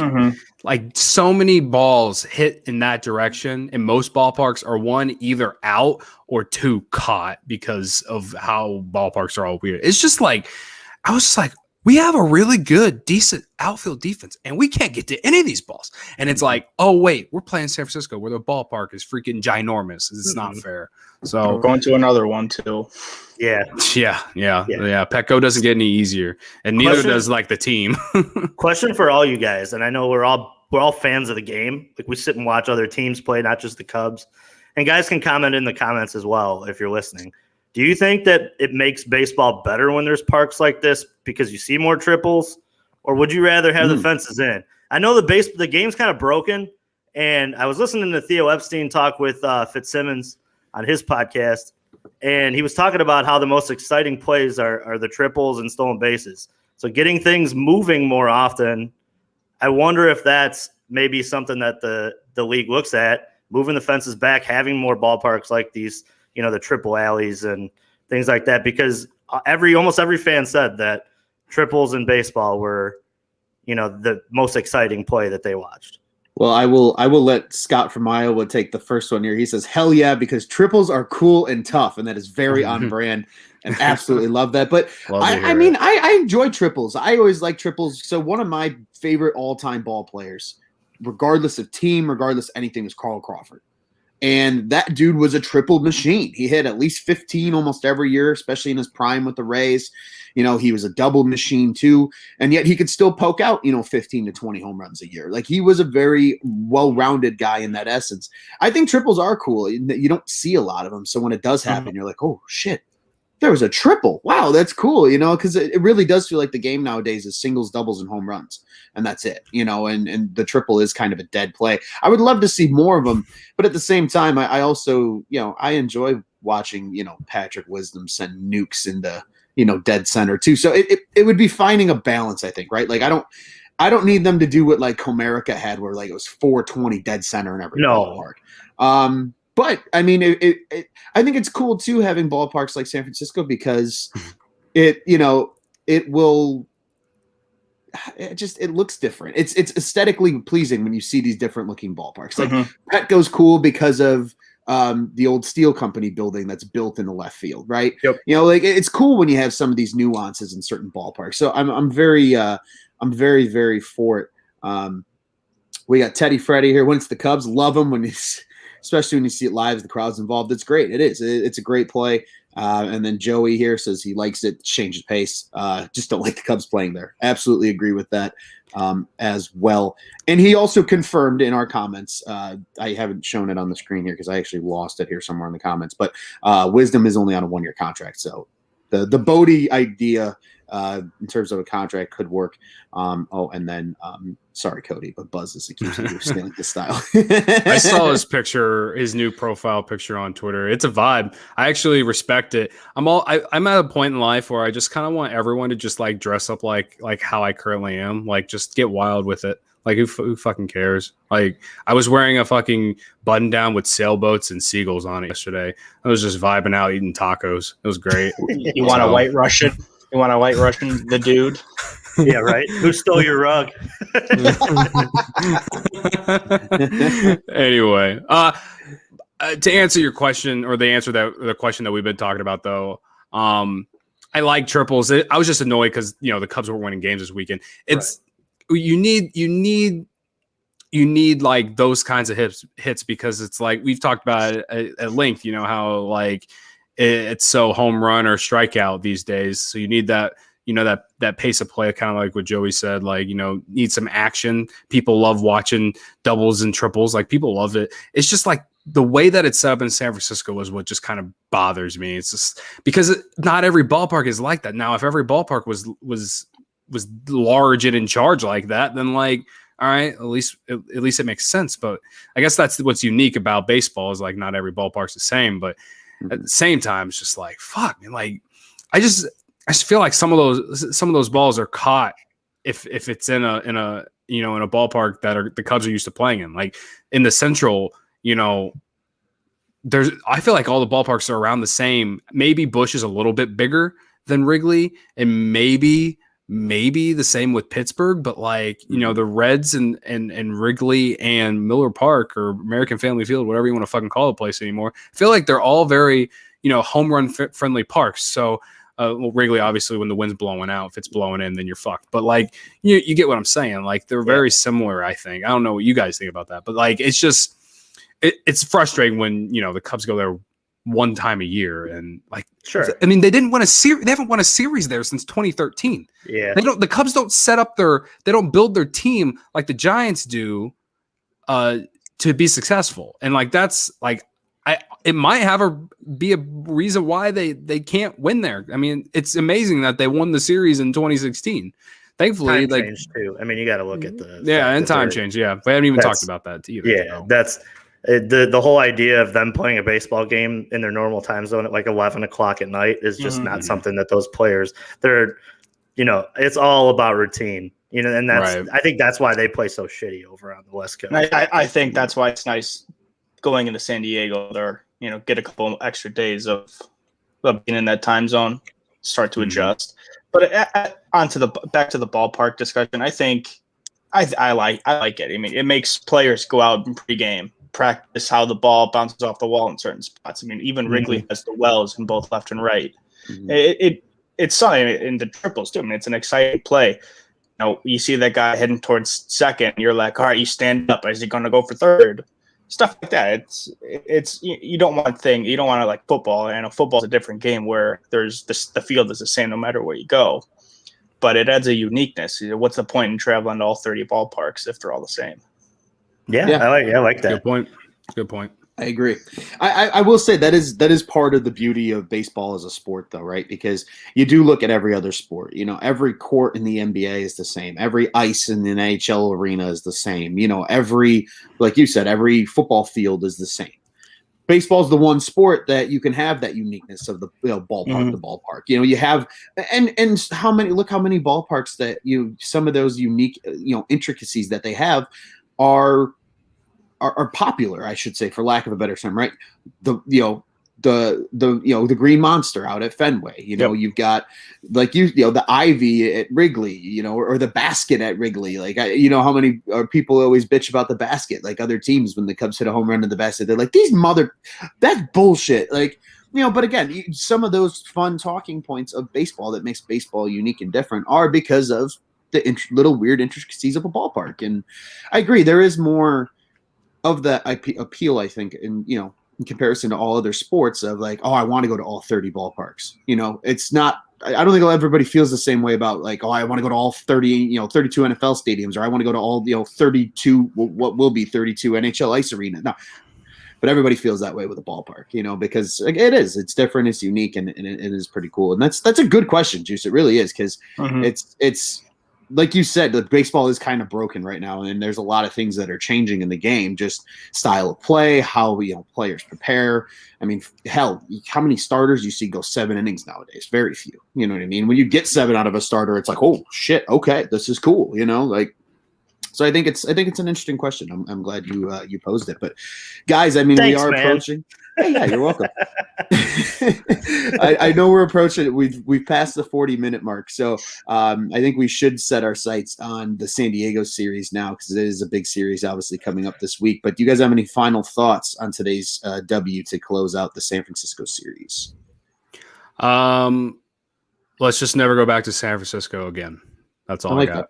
so many balls hit in that direction, and most ballparks are 1 either out or 2 caught because of how ballparks are all weird. It's just like I was just like, we have a really good, decent outfield defense, and we can't get to any of these balls. And it's like, oh, wait, we're playing San Francisco where the ballpark is freaking ginormous. It's not fair. So we're going to another one, too. Yeah. Petco doesn't get any easier, and neither does like the team. Question for all you guys, and I know we're all fans of the game. Like we sit and watch other teams play, not just the Cubs. And guys can comment in the comments as well if you're listening. Do you think that it makes baseball better when there's parks like this because you see more triples, or would you rather have the fences in? I know the game's kind of broken, and I was listening to Theo Epstein talk with Fitzsimmons on his podcast, and he was talking about how the most exciting plays are the triples and stolen bases. So getting things moving more often, I wonder if that's maybe something that the league looks at, moving the fences back, having more ballparks like these, the triple alleys and things like that, because almost every fan said that triples in baseball were, the most exciting play that they watched. Well, I will let Scott from Iowa take the first one here. He says, hell yeah, because triples are cool and tough, and that is very on brand, and absolutely love that. But I enjoy triples. I always like triples. So one of my favorite all-time ball players, regardless of team, regardless of anything, is Carl Crawford. And that dude was a triple machine. He hit at least 15 almost every year, especially in his prime with the Rays. He was a double machine too. And yet he could still poke out, 15 to 20 home runs a year. Like he was a very well-rounded guy in that essence. I think triples are cool. You don't see a lot of them. So when it does happen, you're like, oh shit, there was a triple. Wow, that's cool. Because it really does feel like the game nowadays is singles, doubles, and home runs. And that's it, and the triple is kind of a dead play. I would love to see more of them, but at the same time, I also, I enjoy watching, Patrick Wisdom send nukes into, dead center too. So it would be finding a balance, I think, right? Like I don't need them to do what like Comerica had, where like it was 420 dead center in every ballpark. But I mean, I think it's cool too having ballparks like San Francisco because it will. it looks different. It's aesthetically pleasing when you see these different looking ballparks. Like Mhm. Petco's cool because of the old steel company building that's built in the left field, right? Yep. You know, like it's cool when you have some of these nuances in certain ballparks. So I'm very very for it. We got Teddy Freddy here. When it's the Cubs, love them especially when you see it live, the crowd's involved. It's great. It is. It's a great play. And then Joey here says he likes it, changes pace. Just don't like the Cubs playing there. Absolutely agree with that as well. And he also confirmed in our comments, I haven't shown it on the screen here because I actually lost it here somewhere in the comments, but Wisdom is only on a 1-year contract. So the Bodie idea in terms of a contract could work. And then sorry, Cody, but Buzz is accusing you of stealing his style. I saw his picture, his new profile picture on Twitter. It's a vibe. I actually respect it. I'm at a point in life where I just kind of want everyone to just like dress up like how I currently am. Like just get wild with it. Like who fucking cares? Like I was wearing a fucking button down with sailboats and seagulls on it yesterday. I was just vibing out eating tacos. It was great. You want a white Russian? You want a white Russian? The dude. Yeah, right. Who stole your rug? Anyway, to answer your question, or the question that we've been talking about, though, I like triples. I was just annoyed because the Cubs were winning games this weekend. It's you need like those kinds of hits because it's like we've talked about it at length. You know how like it's so home run or strikeout these days. So you need that. That pace of play, kind of like what Joey said, like, need some action. People love watching doubles and triples. Like people love it. It's just like the way that it's set up in San Francisco is what just kind of bothers me. It's just because not every ballpark is like that. Now, if every ballpark was large and in charge like that, then like, all right, at least it makes sense. But I guess that's what's unique about baseball is like not every ballpark's the same. But at the same time, it's just like, fuck, man. Like I just feel like some of those balls are caught if it's in a ballpark that the Cubs are used to playing in. Like in the Central, I feel like all the ballparks are around the same. Maybe Busch is a little bit bigger than Wrigley, and maybe the same with Pittsburgh, but like, the Reds and Wrigley and Miller Park or American Family Field, whatever you want to fucking call the place anymore, I feel like they're all very, home run friendly parks. So Wrigley, obviously, when the wind's blowing out, if it's blowing in, then you're fucked. But like, you get what I'm saying. Like they're very similar. I think. I don't know what you guys think about that, but like, it's just it's frustrating when the Cubs go there one time a year and like. Sure. I mean, they didn't win a series. They haven't won a series there since 2013. Yeah. The Cubs don't set up they don't build their team like the Giants do, to be successful. And like that's like. It might be a reason why they can't win there. I mean, it's amazing that they won the series in 2016. Thankfully, time change too. I mean, you got to look at and time change. Yeah, we haven't even talked about that either. Yeah, that's the whole idea of them playing a baseball game in their normal time zone at like 11 o'clock at night is just not something that those players. It's all about routine. And that's right. I think that's why they play so shitty over on the West Coast. I think that's why it's nice going into San Diego there. Get a couple extra days of being in that time zone, start to adjust. But back to the ballpark discussion, I think I like it. I mean, it makes players go out and pregame, practice how the ball bounces off the wall in certain spots. I mean, even Wrigley has the wells in both left and right. It's something in the triples too. I mean, it's an exciting play. You see that guy heading towards second, you're like, all right, you stand up. Is he going to go for third? Stuff like that. It's you don't want to like football. And football's a different game where there's the field is the same no matter where you go, but it adds a uniqueness. What's the point in traveling to all 30 ballparks if they're all the same? Yeah. I like that. Good point. I agree. I will say that is part of the beauty of baseball as a sport, though, right? Because you do look at every other sport. Every court in the NBA is the same. Every ice in the NHL arena is the same. Every, like you said, every football field is the same. Baseball is the one sport that you can have that uniqueness of the ballpark to ballpark. You have and how many ballparks that some of those unique intricacies that they have are popular, I should say, for lack of a better term, right? the Green Monster out at Fenway. You've got the Ivy at Wrigley, or the basket at Wrigley. Like how many people always bitch about the basket, like other teams when the Cubs hit a home run to the basket, they're like, that's bullshit. Like, but again, some of those fun talking points of baseball that makes baseball unique and different are because of the little weird intricacies of a ballpark. And I agree, there is more of that appeal, I think, in comparison to all other sports of like, oh, I want to go to all 30 ballparks. It's not, I don't think everybody feels the same way about like, oh, I want to go to all 32 NFL stadiums, or I want to go to all, 32, what will be 32 NHL ice arena. No, but everybody feels that way with a ballpark, because it's different, it's unique, and it is pretty cool. And that's a good question, Juice. It really is, because it's like you said, the baseball is kind of broken right now, and there's a lot of things that are changing in the game, just style of play, how players prepare. I mean, hell, how many starters you see go 7 innings nowadays? Very few. You know what I mean? When you get 7 out of a starter, it's like, oh shit, okay, this is cool. So I think it's an interesting question. I'm glad you posed it. But guys, I mean, Thanks, we are man. approaching. Hey, yeah, you're welcome. I know we're approaching. We've passed the 40-minute mark, so I think we should set our sights on the San Diego series now, because it is a big series, obviously coming up this week. But do you guys have any final thoughts on today's W to close out the San Francisco series? Let's just never go back to San Francisco again. That's all I got. That.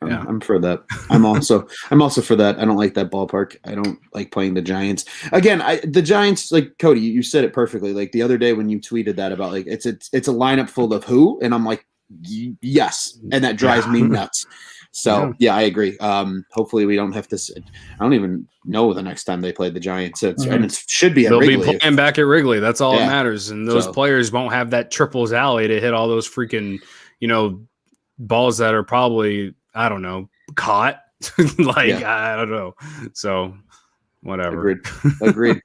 Yeah. I'm for that. I'm also for that. I don't like that ballpark. I don't like playing the Giants. Again, the Giants, like Cody, you said it perfectly. Like the other day when you tweeted that about like it's a lineup full of who, and I'm like, yes, and that drives me nuts. So yeah, I agree. Hopefully we don't have to. I don't even know the next time they play the Giants. And it should be at Wrigley. They'll be playing back at Wrigley. That's all that matters. And those players won't have that triples alley to hit all those freaking balls that are probably, I don't know, caught. I don't know. So whatever. Agreed.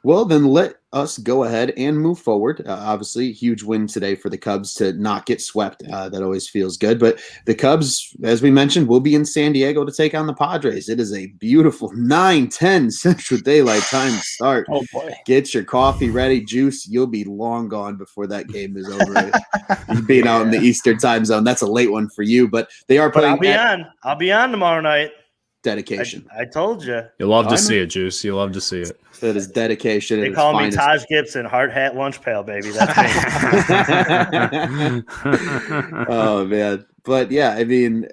Well, then let us go ahead and move forward. Obviously, huge win today for the Cubs to not get swept. That always feels good. But the Cubs, as we mentioned, will be in San Diego to take on the Padres. It is a beautiful 9:10 Central Daylight Time start. Oh, boy. Get your coffee ready. Juice, you'll be long gone before that game is over. You being out in the Eastern time zone, that's a late one for you. But they are playing. I'll be on tomorrow night. Dedication. I told you. You'll love to see it, Juice. You'll love to see it. That is dedication. They call me Taj Gibson, hard hat lunch pail, baby. That's me. Oh man, but yeah, I mean,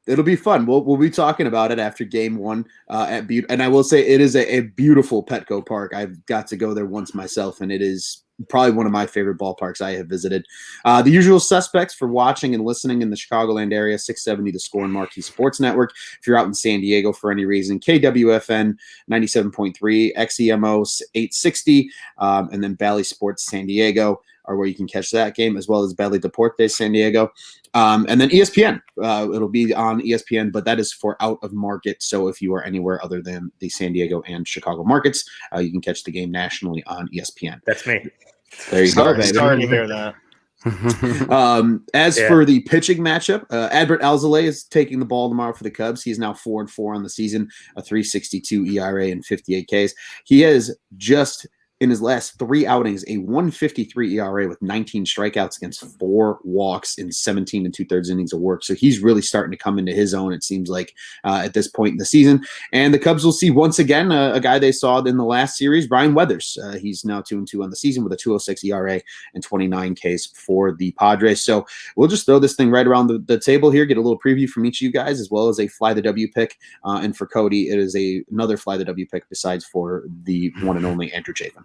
it'll be fun. We'll be talking about it after Game 1 at Butte, and I will say it is a beautiful Petco Park. I've got to go there once myself, and it is probably one of my favorite ballparks I have visited. The usual suspects for watching and listening in the Chicagoland area: 670 The Score and Marquee Sports Network. If you're out in San Diego for any reason, KWFN 97.3, XEMO 860, and then Bally Sports San Diego are where you can catch that game, as well as Bally Deportes San Diego. And then ESPN. It'll be on ESPN, but that is for out of market. So if you are anywhere other than the San Diego and Chicago markets, you can catch the game nationally on ESPN. That's me. There you go, baby. Sorry to hear that. For the pitching matchup, Adbert Alzolay is taking the ball tomorrow for the Cubs. He's now 4-4 on the season, a 3.62 ERA and 58 Ks. He has just in his last 3 outings a 1.53 ERA with 19 strikeouts against 4 walks in 17 2/3 innings of work. So he's really starting to come into his own, it seems like, at this point in the season. And the Cubs will see once again a guy they saw in the last series, Brian Weathers. He's now 2-2 on the season with a 2.06 ERA and 29 Ks for the Padres. So we'll just throw this thing right around the table here, get a little preview from each of you guys, as well as a Fly the W pick. And for Cody, it is another Fly the W pick besides for the one and only Andrew Chafin.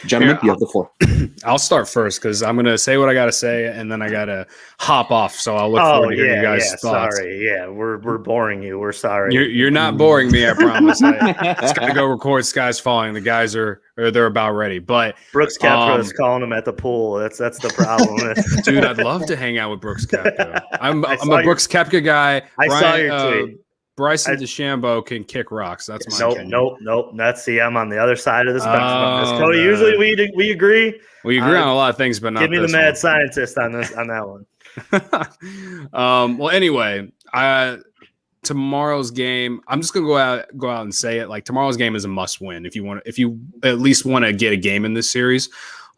Gentlemen, you have the floor. I'll start first because I'm going to say what I got to say, and then I got to hop off. So I'll look forward to hearing you guys' thoughts. Sorry, we're boring you. We're sorry. You're not boring me, I promise. I just got to go record Skies Falling. The guys they're about ready. But Brooks Koepka is calling him at the pool. That's the problem. Dude, I'd love to hang out with Brooks Koepka. I'm a Brooks Koepka guy. I saw your tweet. Bryson DeChambeau can kick rocks. That's my opinion. Nope. I'm on the other side of the spectrum. Cody, usually we agree. We agree on a lot of things, but not give me this the mad one. scientist on that one. Well, anyway, tomorrow's game, I'm just gonna go out and say it. Like tomorrow's game is a must win if you at least want to get a game in this series.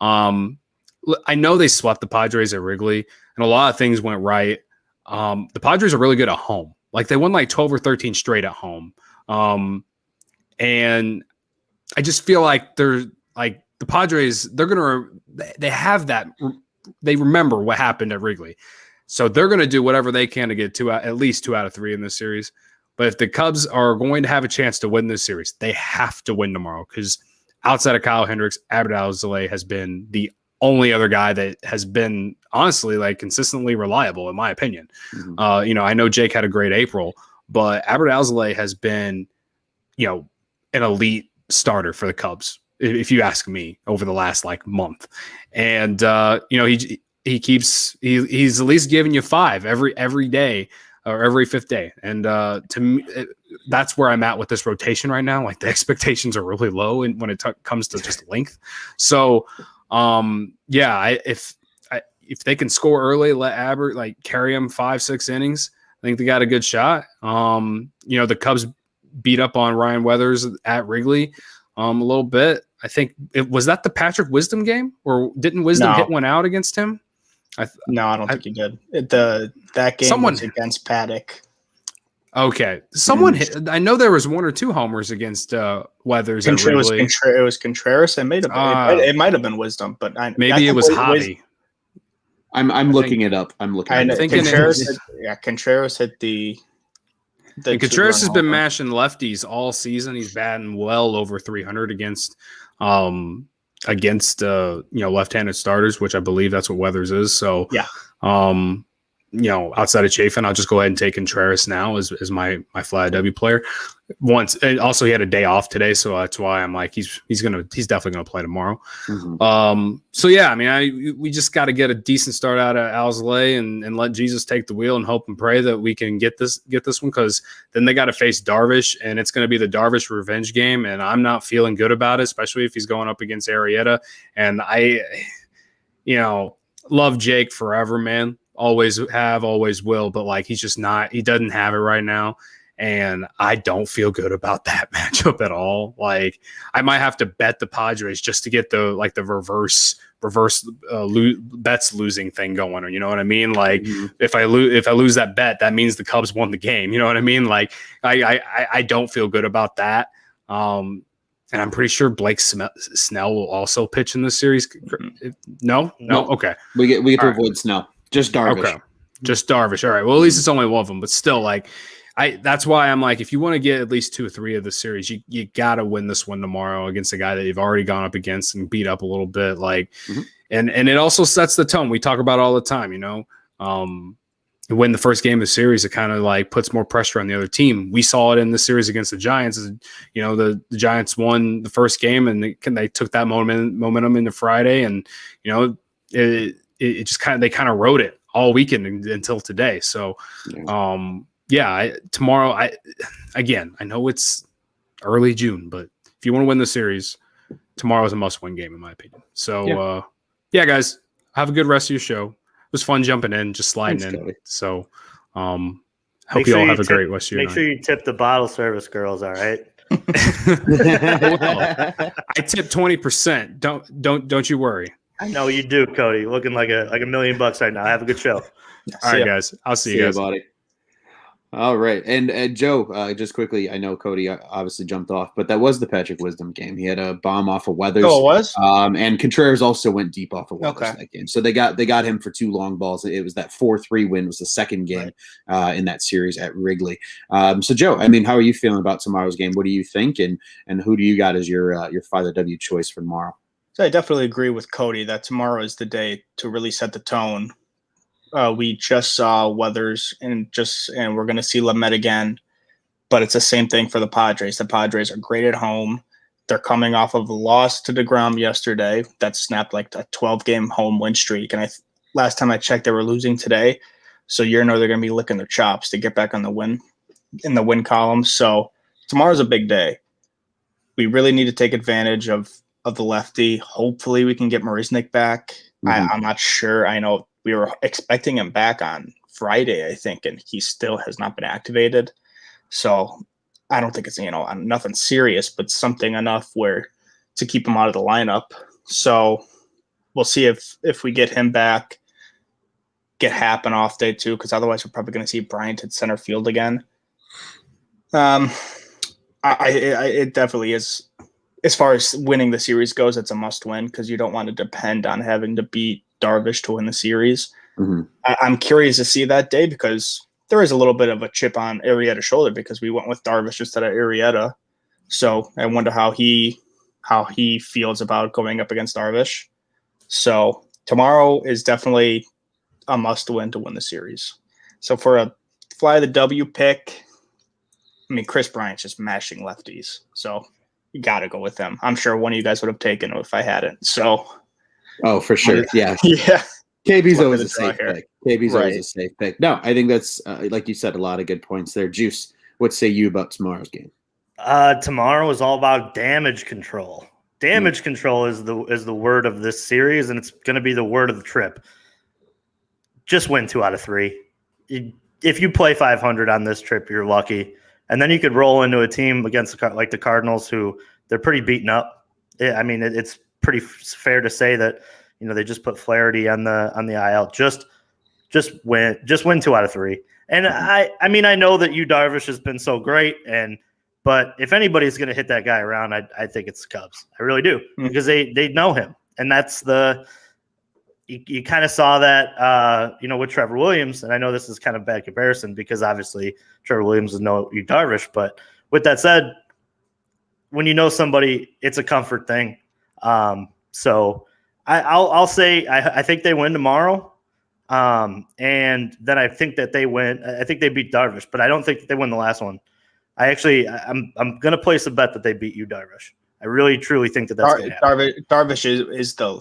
I know they swept the Padres at Wrigley, and a lot of things went right. The Padres are really good at home. Like they won like 12 or 13 straight at home. And I just feel like they're like the Padres, they have that. They remember what happened at Wrigley. So they're going to do whatever they can to get at least 2 out of 3 in this series. But if the Cubs are going to have a chance to win this series, they have to win tomorrow because outside of Kyle Hendricks, Abbott Alzolay has been the only other guy that has been honestly like consistently reliable, in my opinion. Mm-hmm. I know Jake had a great April, but Abbott Alzolay has been, an elite starter for the Cubs, if you ask me, over the last like month. And he's at least giving you 5 every day or every 5th day. And to me, that's where I'm at with this rotation right now. Like the expectations are really low when it comes to just length. So if they can score early, let Abbott like carry him 5-6 innings, I think they got a good shot. The Cubs beat up on Ryan Weathers at Wrigley a little bit. I think was that the Patrick Wisdom game, or didn't Wisdom hit one out against him? No, I don't think he did. That game was against Paddock. Okay, someone hit. I know there was 1 or 2 homers against Weathers. It was Contreras. It might have been Wisdom, but maybe it was Javi. I'm looking it up. I'm thinking Contreras hit the. And Contreras has been mashing lefties all season. He's batting well over 300 against left-handed starters, which I believe that's what Weathers is. So yeah. Outside of Chafin, I'll just go ahead and take Contreras now as my Fly W player. And also he had a day off today, so that's why I'm like he's definitely gonna play tomorrow. Mm-hmm. We just got to get a decent start out of Alzolay and let Jesus take the wheel and hope and pray that we can get this one, because then they got to face Darvish, and it's going to be the Darvish revenge game, and I'm not feeling good about it, especially if he's going up against Arrieta. And I love Jake forever, man. Always have, always will, but like he doesn't have it right now, and I don't feel good about that matchup at all. Like I might have to bet the Padres just to get the reverse bets losing thing going, or you know what I mean? Like if I lose that bet, that means the Cubs won the game. You know what I mean? Like I don't feel good about that. And I'm pretty sure Blake Snell will also pitch in this series. No? Okay. We get to avoid Snell. Just Darvish. Okay. Just Darvish. All right. Well, at least it's only one of them, but still, like, that's why I'm like, if you want to get at least 2 or 3 of the series, you got to win this one tomorrow against a guy that you've already gone up against and beat up a little bit. Like, and it also sets the tone. We talk about it all the time, win the first game of the series, it kind of like puts more pressure on the other team. We saw it in the series against the Giants. The Giants won the first game, and they took that momentum into Friday, and it just they kind of rode it all weekend until today. So, tomorrow, I know it's early June, but if you want to win the series, tomorrow is a must-win game in my opinion. So, guys, have a good rest of your show. It was fun jumping in, just sliding in. Cody. So, hope you all have a great rest of your night. Make sure you tip the bottle service girls, all right? I tip 20%. Don't you worry. I know you do, Cody. You're looking like $1 million right now. Have a good show. All right, guys. I'll see you guys. Buddy. All right. And Joe, just quickly, I know Cody obviously jumped off, but that was the Patrick Wisdom game. He had a bomb off of Weathers. Oh, it was? And Contreras also went deep off of Weathers that game. So they got him for 2 long balls. It was that 4-3 win. It was the second game in that series at Wrigley. So Joe, how are you feeling about tomorrow's game? What do you think? And who do you got as your Father W choice for tomorrow? So I definitely agree with Cody that tomorrow is the day to really set the tone. We just saw Weathers and we're going to see Lamet again, but it's the same thing for the Padres. The Padres are great at home. They're coming off of a loss to DeGrom yesterday that snapped like a 12-game home win streak. And last time I checked, they were losing today. So they're going to be licking their chops to get back on the win column. So tomorrow's a big day. We really need to take advantage of the lefty. Hopefully we can get Marisnik back. I'm not sure. I know we were expecting him back on Friday, I think, and he still has not been activated. So I don't think it's, nothing serious, but something enough where to keep him out of the lineup. So we'll see if we get him back, get Happen off day too, because otherwise we're probably going to see Bryant at center field again. It definitely is. As far as winning the series goes, it's a must-win because you don't want to depend on having to beat Darvish to win the series. Mm-hmm. I'm curious to see that day because there is a little bit of a chip on Arrieta's shoulder because we went with Darvish instead of Arrieta. So I wonder how he feels about going up against Darvish. So tomorrow is definitely a must-win to win the series. So for a fly the W pick, I mean, Chris Bryant's just mashing lefties. So you got to go with them. I'm sure one of you guys would have taken him if I hadn't. So, oh, for sure. Yeah. Yeah. KB's always a safe pick. KB's always a safe pick. No, I think that's, like you said, a lot of good points there. Juice, what say you about tomorrow's game? Tomorrow is all about damage control. Damage control is the word of this series, and it's going to be the word of the trip. Just win 2 out of 3. If you play 500 on this trip, you're lucky. And then you could roll into a team against like the Cardinals, who they're pretty beaten up. I mean, it's pretty fair to say that they just put Flaherty on the IL. Just win 2 out of 3. And I mean, I know that Darvish has been so great, but if anybody's going to hit that guy around, I think it's the Cubs. I really do, because they know him, and that's you kind of saw that, with Trevor Williams. And I know this is kind of bad comparison because obviously Trevor Williams is no Darvish. But with that said, when you know somebody, it's a comfort thing. So I'll say I think they win tomorrow. And then I think that they win. I think they beat Darvish, but I don't think that they win the last one. I'm going to place a bet that they beat Darvish. I really, truly think that that's going to happen. Darvish is the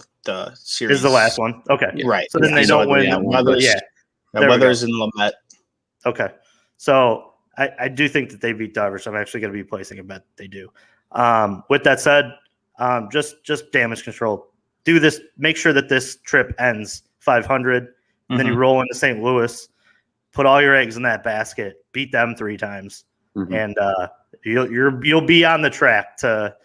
series. Is the last one. Okay. Yeah. Right. So then they don't win. Weathers and Lamet. Okay. So I do think that they beat Darvish. I'm actually going to be placing a bet that they do. With that said, just damage control. Do this. Make sure that this trip ends 500. And then you roll into St. Louis. Put all your eggs in that basket. Beat them 3 times. And you'll be on the track to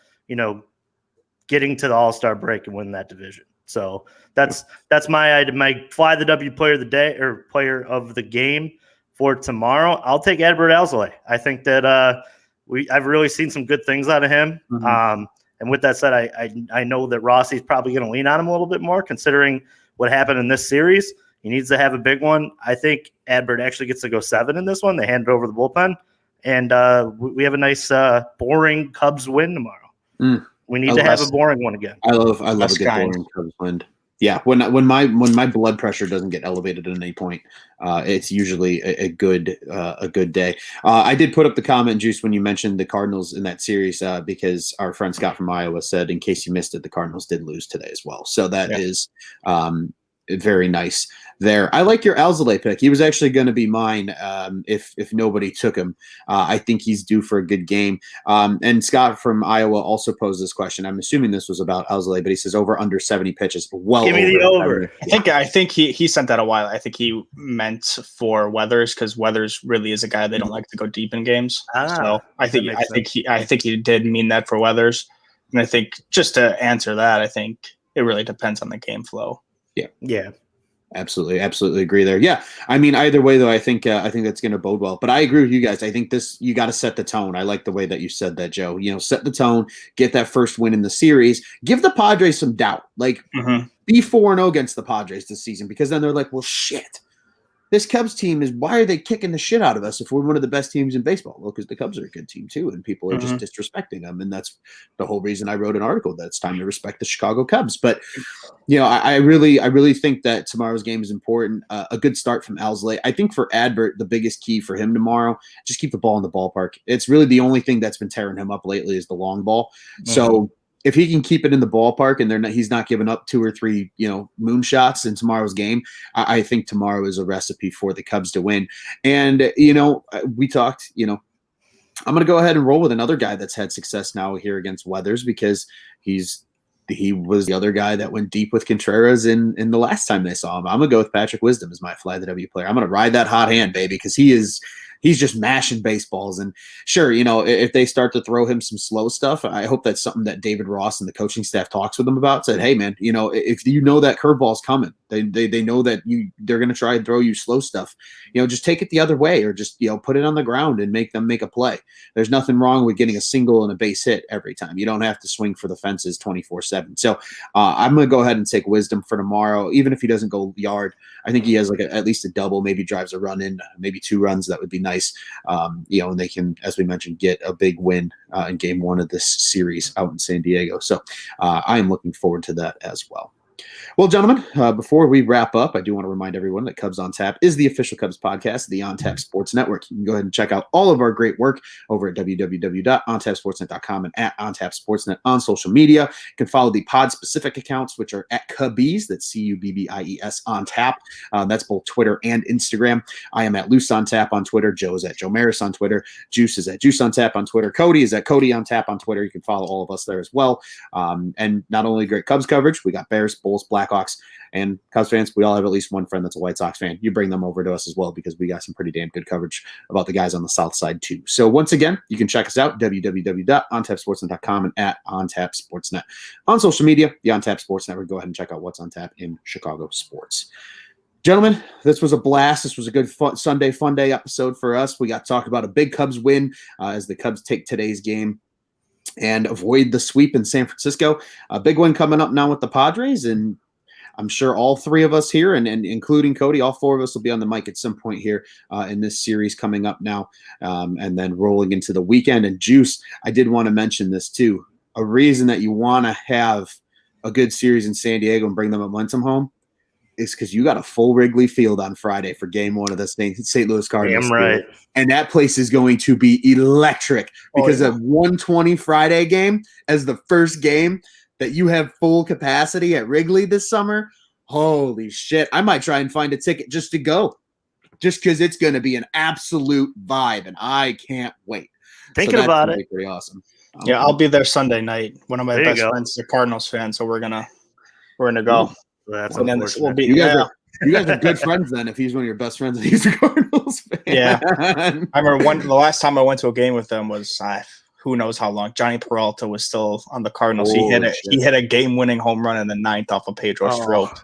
getting to the All-Star break and win that division. So that's my fly the W player of the day or player of the game for tomorrow. I'll take Edward Alzolay. I think that I've really seen some good things out of him. And with that said, I know that Rossi's probably going to lean on him a little bit more, considering what happened in this series. He needs to have a big one. I think Adbert actually gets to go 7 in this one. They hand it over the bullpen. And we have a nice, boring Cubs win tomorrow. We need to have a boring one again. I love a good boring Cubs win. Yeah, when my blood pressure doesn't get elevated at any point, it's usually a good day. I did put up the comment, Juice, when you mentioned the Cardinals in that series, because our friend Scott from Iowa said, in case you missed it, the Cardinals did lose today as well. So that is very nice there. I like your Alzolay pick. He was actually going to be mine if nobody took him. I think he's due for a good game. And Scott from Iowa also posed this question. I'm assuming this was about Alzolay, but he says over under 70 pitches. Well, give me the over. I think he sent that a while. I think he meant for Weathers, because Weathers really is a guy they don't like to go deep in games. So I think he did mean that for Weathers. And I think just to answer that, I think it really depends on the game flow. Yeah. Absolutely agree there. Yeah. I mean, either way though, I think that's going to bode well, but I agree with you guys. I think you got to set the tone. I like the way that you said that, Joe, set the tone, get that first win in the series, give the Padres some doubt, like be 4-0 against the Padres this season, because then they're like, well, shit, this Cubs team why are they kicking the shit out of us if we're one of the best teams in baseball? Well, because the Cubs are a good team too, and people are just disrespecting them. And that's the whole reason I wrote an article that it's time to respect the Chicago Cubs. But, I really think that tomorrow's game is important. A good start from Alzolay. I think for Adbert, the biggest key for him tomorrow, just keep the ball in the ballpark. It's really the only thing that's been tearing him up lately is the long ball. So if he can keep it in the ballpark and he's not giving up 2 or 3, moonshots in tomorrow's game, I think tomorrow is a recipe for the Cubs to win. And, we talked, I'm going to go ahead and roll with another guy that's had success now here against Weathers, because he was the other guy that went deep with Contreras in the last time they saw him. I'm going to go with Patrick Wisdom as my fly the W player. I'm going to ride that hot hand, baby, because he is he's just mashing baseballs. And sure, if they start to throw him some slow stuff, I hope that's something that David Ross and the coaching staff talks with him about. Said, hey man, if that curveball's coming, they know that they're going to try and throw you slow stuff. Just take it the other way, or just put it on the ground and make them make a play. There's nothing wrong with getting a single and a base hit every time. You don't have to swing for the fences 24/7. So I'm going to go ahead and take Wisdom for tomorrow, even if he doesn't go yard. I think he has at least a double, maybe drives a run in, maybe 2 runs. That would be nice. And they can, as we mentioned, get a big win in game 1 of this series out in San Diego. So I am looking forward to that as well. Well, gentlemen, before we wrap up, I do want to remind everyone that Cubs on Tap is the official Cubs podcast of the On Tap Sports Network. You can go ahead and check out all of our great work over at www.ontapsportsnet.com and at OnTapSportsNet on social media. You can follow the pod-specific accounts, which are at Cubbies, that's Cubbies on Tap. That's both Twitter and Instagram. I am at Loose on Tap on Twitter. Joe is at Joe Maris on Twitter. Juice is at Juice on Tap on Twitter. Cody is at Cody on Tap on Twitter. You can follow all of us there as well. And not only great Cubs coverage, we got Bears, Bulls, Blackhawks, and Cubs fans. We all have at least one friend that's a White Sox fan. You bring them over to us as well, because we got some pretty damn good coverage about the guys on the South Side too. So once again, you can check us out, www.ontapsportsnet.com and at OnTapSportsNet. On social media, the On Tap Sports Network. Go ahead and check out what's on tap in Chicago sports. Gentlemen, this was a blast. This was a good Sunday fun day episode for us. We got to talk about a big Cubs win as the Cubs take today's game and avoid the sweep in San Francisco. A big one coming up now with the Padres, and I'm sure all 3 of us here, and including Cody, all 4 of us will be on the mic at some point here in this series coming up now, and then rolling into the weekend. And Juice, I did want to mention this too. A reason that you want to have a good series in San Diego and bring the momentum home is because you got a full Wrigley Field on Friday for game 1 of the St. Louis Cardinals. Damn right. And that place is going to be electric because a 1:20 Friday game as the first game that you have full capacity at Wrigley this summer. Holy shit. I might try and find a ticket just to go, just because it's going to be an absolute vibe, and I can't wait. Thinking about it. Pretty awesome. Yeah, I'll be there Sunday night. One of my best friends is a Cardinals fan, so we're gonna go. That's and then unfortunate. You guys are good friends then, if he's one of your best friends and he's a Cardinals fan. Yeah. I remember the last time I went to a game with them was who knows how long. Johnny Peralta was still on the Cardinals. He hit a game-winning home run in the 9th off of Pedro Strop.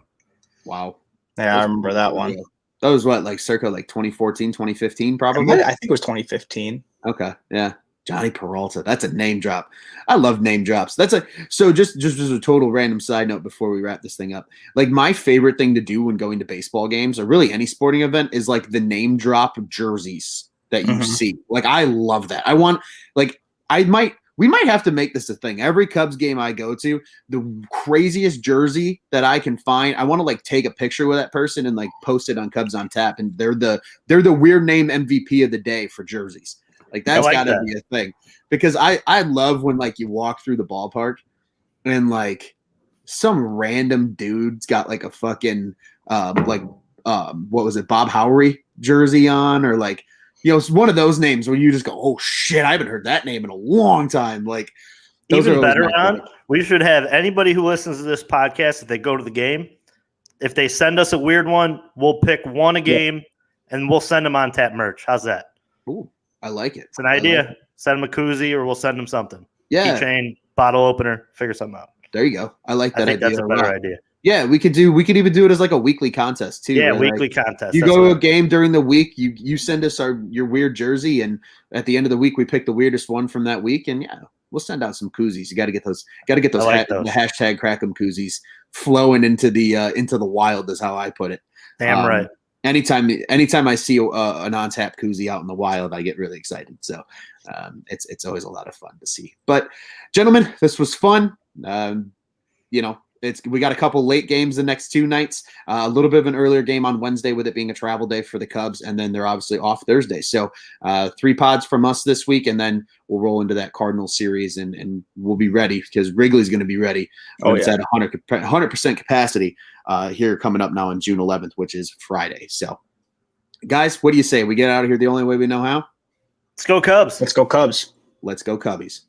Wow. Yeah, I remember that one. That was circa 2014, 2015 probably? I think it was 2015. Okay, yeah. Johnny Peralta. That's a name drop. I love name drops. So just as a total random side note before we wrap this thing up. My favorite thing to do when going to baseball games or really any sporting event is the name drop jerseys that you see. I love that. We might have to make this a thing. Every Cubs game I go to, the craziest jersey that I can find, I want to take a picture with that person and post it on Cubs on Tap. And they're the weird name MVP of the day for jerseys. That's got to be a thing, because I love when you walk through the ballpark and some random dude's got a fucking what was it, Bob Howery jersey on, or it's one of those names where you just go, oh shit, I haven't heard that name in a long time. Even better on, we should have anybody who listens to this podcast, if they go to the game, if they send us a weird one, we'll pick one a game and we'll send them on tap merch. How's that? Ooh. I like it. It's an idea. Send them a koozie, or we'll send them something. Yeah. Keychain, bottle opener, figure something out. There you go. I like that idea. That's a better idea. Yeah, we could even do it as a weekly contest too. Yeah, weekly contest. You go to a game during the week, you send us your weird jersey, and at the end of the week we pick the weirdest one from that week, and we'll send out some koozies. You got to get those. The hashtag Crack'em koozies flowing into the wild is how I put it. Damn right. Anytime I see an on-tap koozie out in the wild, I get really excited. So it's always a lot of fun to see. But gentlemen, this was fun. We got a couple late games the next 2 nights, a little bit of an earlier game on Wednesday with it being a travel day for the Cubs, and then they're obviously off Thursday. So 3 pods from us this week, and then we'll roll into that Cardinal series, and we'll be ready because Wrigley's going to be ready when it's at 100% capacity here coming up now on June 11th, which is Friday. So, guys, what do you say? We get out of here the only way we know how? Let's go Cubs. Let's go Cubs. Let's go Cubbies.